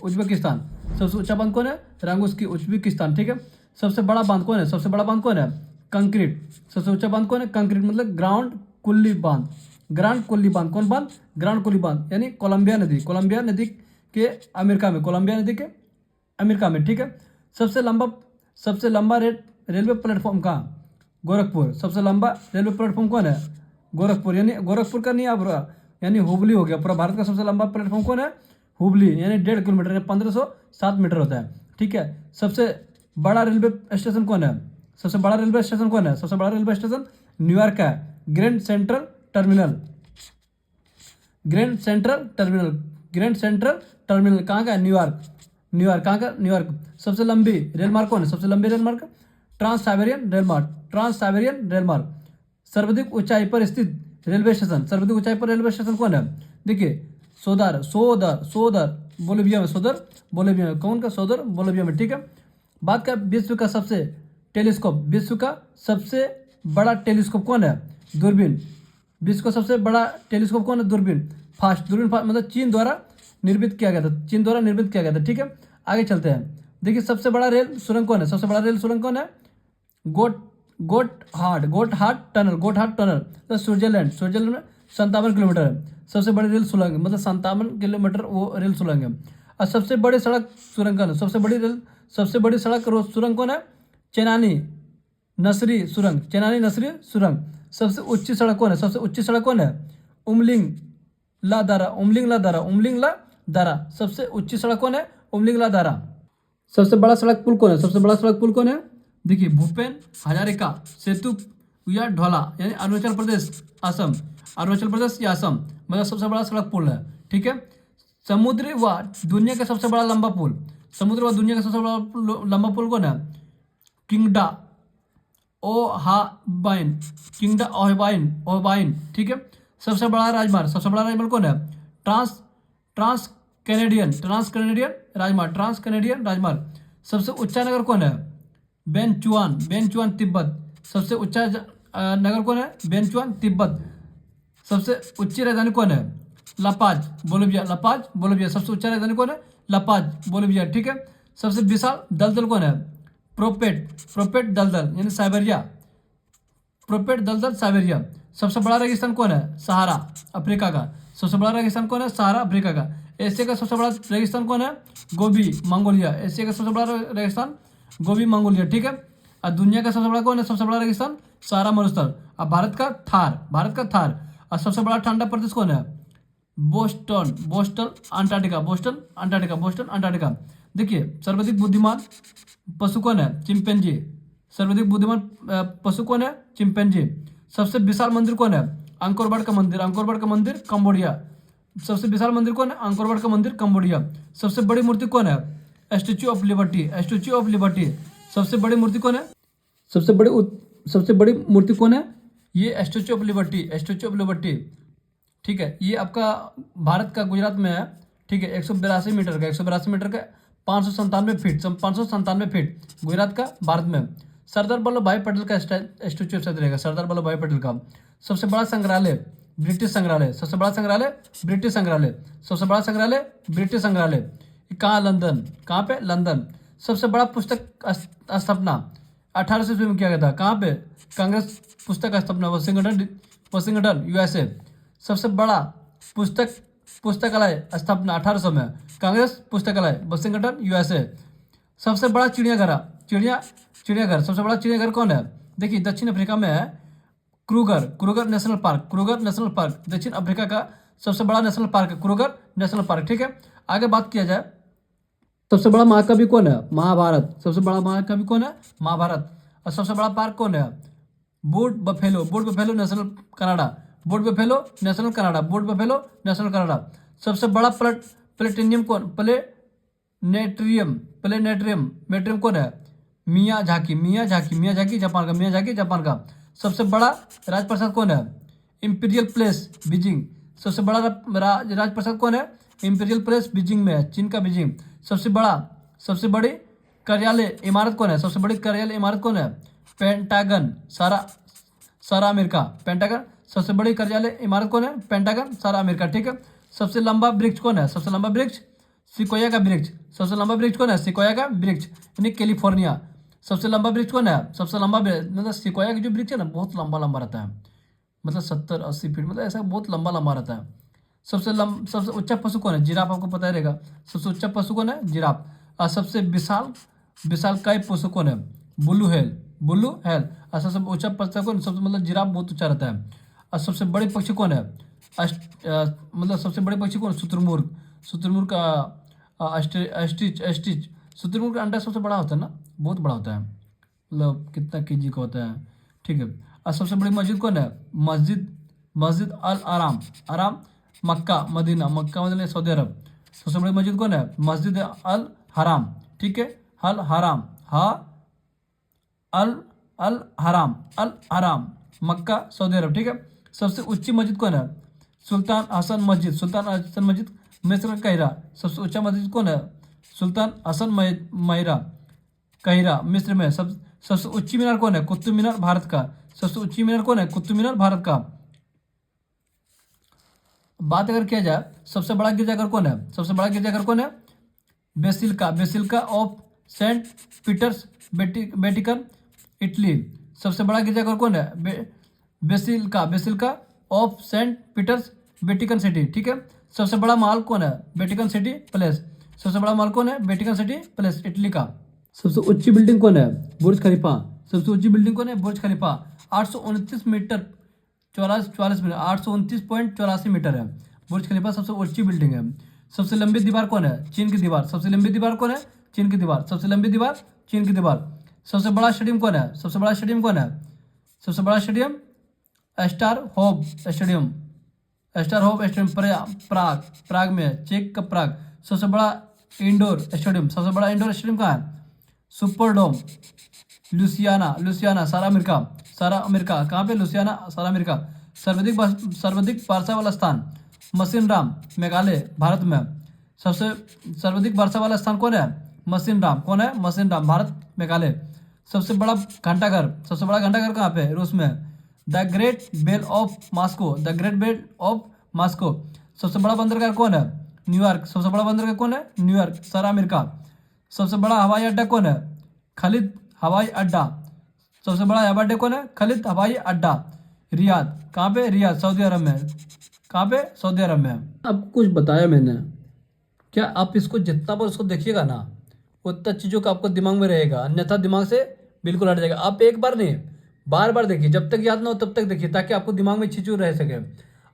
उज्बेकिस्तान। सबसे ऊंचा बांध कौन है? रोंगुस्की, उज्बेकिस्तान, ठीक है। सबसे बड़ा बांध कौन है? सबसे बड़ा बांध कौन है? कंक्रीट। सबसे ऊंचा बांध कौन है? कंक्रीट, मतलब ग्राउंड कुल्ली बांध, कौन बांध? ग्राउंड कुल्ली बांध, यानी कोलंबिया नदी के अमेरिका में, अमेरिका में, ठीक है। सबसे लंबा रेलवे प्लेटफॉर्म कहाँ? गोरखपुर। सबसे लंबा रेलवे प्लेटफॉर्म कौन है? गोरखपुर, यानी गोरखपुर का नहीं अब यानी हुबली हो गया। पूरा भारत का सबसे लंबा प्लेटफॉर्म कौन है? हुबली, यानी 1.5 किलोमीटर, 1507 मीटर होता है, ठीक है। सबसे बड़ा रेलवे स्टेशन कौन है? सबसे बड़ा रेलवे स्टेशन कौन है? सबसे बड़ा रेलवे स्टेशन न्यूयॉर्क का है, ग्रैंड सेंट्रल टर्मिनल, कहाँ का है? न्यूयॉर्क, कहाँ का? न्यूयॉर्क। सबसे लंबी रेलमार्ग कौन है? सबसे लंबी रेलमार्ग ट्रांस साइबेरियन रेलमार्ग। सर्वाधिक ऊंचाई पर स्थित रेलवे स्टेशन कौन है? देखिए, सोदर बोलिविया में, कौन का? सोदर बोलिविया में, ठीक है। बात का विश्व का सबसे बड़ा टेलीस्कोप कौन है? दूरबीन। विश्व का सबसे बड़ा टेलीस्कोप कौन है? दूरबीन फास्ट, मतलब चीन द्वारा निर्मित किया गया था, ठीक है। आगे चलते हैं, देखिए सबसे बड़ा रेल सुरंग कौन है? सबसे बड़ा रेल सुरंग कौन है? गोटहार्ड टनल, तो स्विट्जरलैंड में 57 किलोमीटर है। सबसे बड़ी रेल सुरंग, मतलब 57 किलोमीटर वो रेल सुरंग है। और सबसे बड़ी सड़क सुरंग कौन है? सबसे बड़ी सड़क सुरंग कौन है? चेनानी नसरी सुरंग। सबसे ऊंची सड़क कौन है? उमलिंग ला दारा। सबसे ऊंची सड़क कौन है? उमलिंग ला दारा। सबसे बड़ा सड़क पुल कौन है? देखिए, भूपेन हजारिका सेतु या ढोला, यानी अरुणाचल प्रदेश या असम, मतलब सबसे बड़ा सड़क पुल है, ठीक है। समुद्री व दुनिया का सबसे बड़ा लंबा पुल कौन है? किंगडा ओहबाइन, ठीक है। सबसे बड़ा राजमार्ग कौन है? ट्रांस कैनेडियन राजमार्ग। सबसे ऊंचा नगर कौन है? बेनचुआन, तिब्बत। सबसे ऊंचा नगर कौन है? बेनचुआन, तिब्बत। सबसे ऊंची राजधानी कौन है? लापाज, बोलिविया। सबसे ऊंचा राजधानी कौन है? लापाज, बोलिविया, ठीक है। सबसे विशाल दलदल कौन है? प्रोपेट दलदल यानी साइबेरिया, प्रोपेट दलदल साइबेरिया। सबसे बड़ा रेगिस्तान कौन है? सहारा, अफ्रीका का। सबसे बड़ा रेगिस्तान कौन है? सहारा, अफ्रीका का। एशिया का सबसे बड़ा रेगिस्तान कौन है? गोबी, मंगोलिया। एशिया का सबसे बड़ा रेगिस्तान गोबी, मंगोलिया, ठीक है। और दुनिया का सबसे बड़ा कौन है? सबसे बड़ा रेगिस्तान सहारा मरुस्थल। और भारत का थार। और सबसे बड़ा ठंडा प्रदेश कौन है? Boston Antarctica. देखिए, सर्वाधिक बुद्धिमान पशु कौन है? चिंपैंजी। सर्वाधिक बुद्धिमान पशु कौन है? चिंपैंजी। सबसे विशाल मंदिर कौन है? अंकोर वाट का मंदिर, कंबोडिया। सबसे विशाल मंदिर कौन है? अंकोर वाट का मंदिर, कंबोडिया। सबसे बड़ी मूर्ति कौन है? Statue of liberty. सबसे बड़ी मूर्ति कौन है? सबसे बड़ी मूर्ति कौन है? ये स्टैच्यू ऑफ लिबर्टी। ठीक है, ये आपका भारत का, गुजरात में है। ठीक है, 182 मीटर का 597 फीट गुजरात का, भारत में। सरदार वल्लभ भाई पटेल का स्टैच्यू ऑफ रहेगा, सरदार वल्लभ भाई पटेल का। सबसे बड़ा संग्रहालय ब्रिटिश संग्रहालय। सबसे बड़ा संग्रहालय ब्रिटिश संग्रहालय। कहाँ? लंदन। कहाँ पे? लंदन। सबसे बड़ा पुस्तक स्थापना 1800 ईस्वी में किया गया था। कहाँ पे? कांग्रेस पुस्तक स्थापना, वाशिंगटन, यूएसए। सबसे बड़ा पुस्तकालय स्थापना 1800 में, कांग्रेस पुस्तकालय, वाशिंगटन, यूएसए। सबसे बड़ा चिड़ियाघर सबसे बड़ा चिड़ियाघर कौन है? देखिए, दक्षिण अफ्रीका में है क्रूगर नेशनल पार्क। दक्षिण अफ्रीका का सबसे बड़ा नेशनल पार्क है क्रूगर नेशनल पार्क, ठीक है। आगे बात किया जाए, सबसे बड़ा महाकवि कौन है? महाभारत। सबसे बड़ा महाकवि कौन है? महाभारत। और सबसे बड़ा पार्क कौन है? Board buffalo national Canada. सबसे बड़ा प्लेनेटरियम कौन है? मियाजाकी जापान का। सबसे बड़ा राजप्रसाद कौन है? Imperial place, Beijing. सबसे बड़ा राजप्रसाद कौन है? इंपीरियल प्लेस, बीजिंग में है, चीन का बीजिंग। सबसे बड़ी कार्यालय इमारत कौन है? सबसे बड़ी कार्यालय इमारत कौन है? पेंटागन, सारा अमेरिका, पेंटागन। सबसे बड़ी कार्यालय इमारत कौन है? पेंटागन, सारा अमेरिका, ठीक है। सबसे लंबा वृक्ष कौन है? सबसे लंबा वृक्ष सिकोया का वृक्ष। सबसे लंबा वृक्ष कौन है? सिकोया का वृक्ष, यानी कैलिफोर्निया। सबसे लंबा वृक्ष कौन है? सबसे लंबा मतलब सिकोया का जो वृक्ष है ना, बहुत लंबा रहता है, मतलब 70-80 फीट, मतलब ऐसा बहुत लंबा रहता है। सबसे ऊंचा पशु कौन है? जिराफ, आपको पता ही रहेगा। सबसे ऊंचा पशु कौन है? जिराफ। और सबसे विशाल काय पशु कौन है? Blue hello. और सबसे ऊंचा पशु कौन? सबसे मतलब जिराफ बहुत ऊंचा रहता है। और सबसे बड़े पक्षी कौन है? सबसे बड़े पक्षी कौन? शुतुरमुर्ग का स्टिच। शुतुरमुर्ग का अंडा सबसे बड़ा होता है ना, बहुत बड़ा होता है, मतलब कितना केजी का होता है, ठीक है। और सबसे बड़ी मस्जिद कौन है? मस्जिद अल आराम, मक्का मदीना सऊदी अरब। सबसे बड़ी मस्जिद कौन है? मस्जिद अल हराम, ठीक है। अल हराम मक्का सऊदी अरब, ठीक है। सबसे ऊंची मस्जिद कौन है? सुल्तान हसन मस्जिद मिस्र का कहरा। सबसे ऊंचा मस्जिद कौन है? सुल्तान हसन महिरा, कहरा, मिस्र में। सबसे ऊंची मीनार कौन है? कुतुब मीनार, भारत का। सबसे ऊंची मीनार कौन है? कुतुब मीनार, भारत का। बात अगर किया जाए, सबसे बड़ा गिरजाघर कौन है? Basilica of Saint Peter's, Vatican, Italy. सबसे बड़ा गिरजाघर कौन है? Basilica of Saint Peter's, Vatican City, ठीक है। सबसे बड़ा महल कौन है? Vatican City Palace. सबसे बड़ा महल कौन है? वेटिकन सिटी पैलेस, इटली का। सबसे ऊंची बिल्डिंग कौन है? बुर्ज खलीफा। सबसे ऊंची बिल्डिंग कौन है? बुर्ज खलीफा। 829 मीटर 44 मीटर, 829.84 मीटर है बुर्ज खलीफा, सबसे ऊंची बिल्डिंग है। सबसे लंबी दीवार कौन है? चीन की दीवार। सबसे लंबी दीवार कौन है? चीन की दीवार। सबसे लंबी दीवार चीन की दीवार। सबसे बड़ा स्टेडियम कौन है? सबसे बड़ा स्टेडियम स्टार होप स्टेडियम, प्राग में, चेक का प्राग। सबसे बड़ा इंडोर स्टेडियम कहाँ है? सुपरडोम, लुसियाना, सारा अमेरिका। कहाँ पे? लुसियाना, सारा अमेरिका। सर्वाधिक वर्षा वाला स्थान मसिनराम, मेघालय, भारत में। सबसे सर्वाधिक वर्षा वाला स्थान कौन है? मसिनराम, भारत, मेघालय। सबसे बड़ा घंटाघर कहाँ पे? रूस में। The Great Bell of Moscow. सबसे बड़ा बंदरगाह कौन है? न्यूयॉर्क। सबसे बड़ा बंदरगाह कौन है? न्यूयॉर्क, सारा अमेरिका। सबसे बड़ा हवाई अड्डा कौन है? खालिद हवाई अड्डा। सबसे बड़ा हवाई अड्डा कौन है? खालिद हवाई अड्डा। रियाद। कहाँ पे? रियाद सऊदी अरब में है। कहाँ पे? सऊदी अरब में है। आपको कुछ बताया मैंने क्या? आप इसको जितना बार उसको देखिएगा ना उतना चीज़ों का आपको दिमाग में रहेगा, अन्यथा दिमाग से बिल्कुल हट जाएगा। आप एक बार नहीं बार बार देखिए, जब तक याद ना हो तब तक देखिए, ताकि आपको दिमाग में चीज़ रह सके।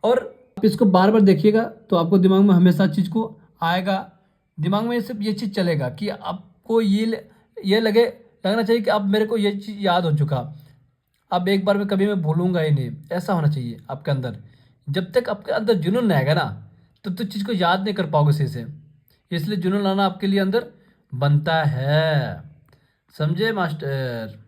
और आप इसको बार बार देखिएगा तो आपको दिमाग में हमेशा चीज़ को आएगा, दिमाग में सिर्फ ये चीज़ चलेगा कि आपको ये लगना चाहिए कि अब मेरे को ये चीज़ याद हो चुका, अब एक बार में कभी मैं भूलूंगा ही नहीं, ऐसा होना चाहिए आपके अंदर। जब तक आपके अंदर जुनून नहीं आएगा ना तब तो चीज़ को याद नहीं कर पाओगे सही से। इसलिए जुनून लाना आपके लिए अंदर बनता है, समझे मास्टर?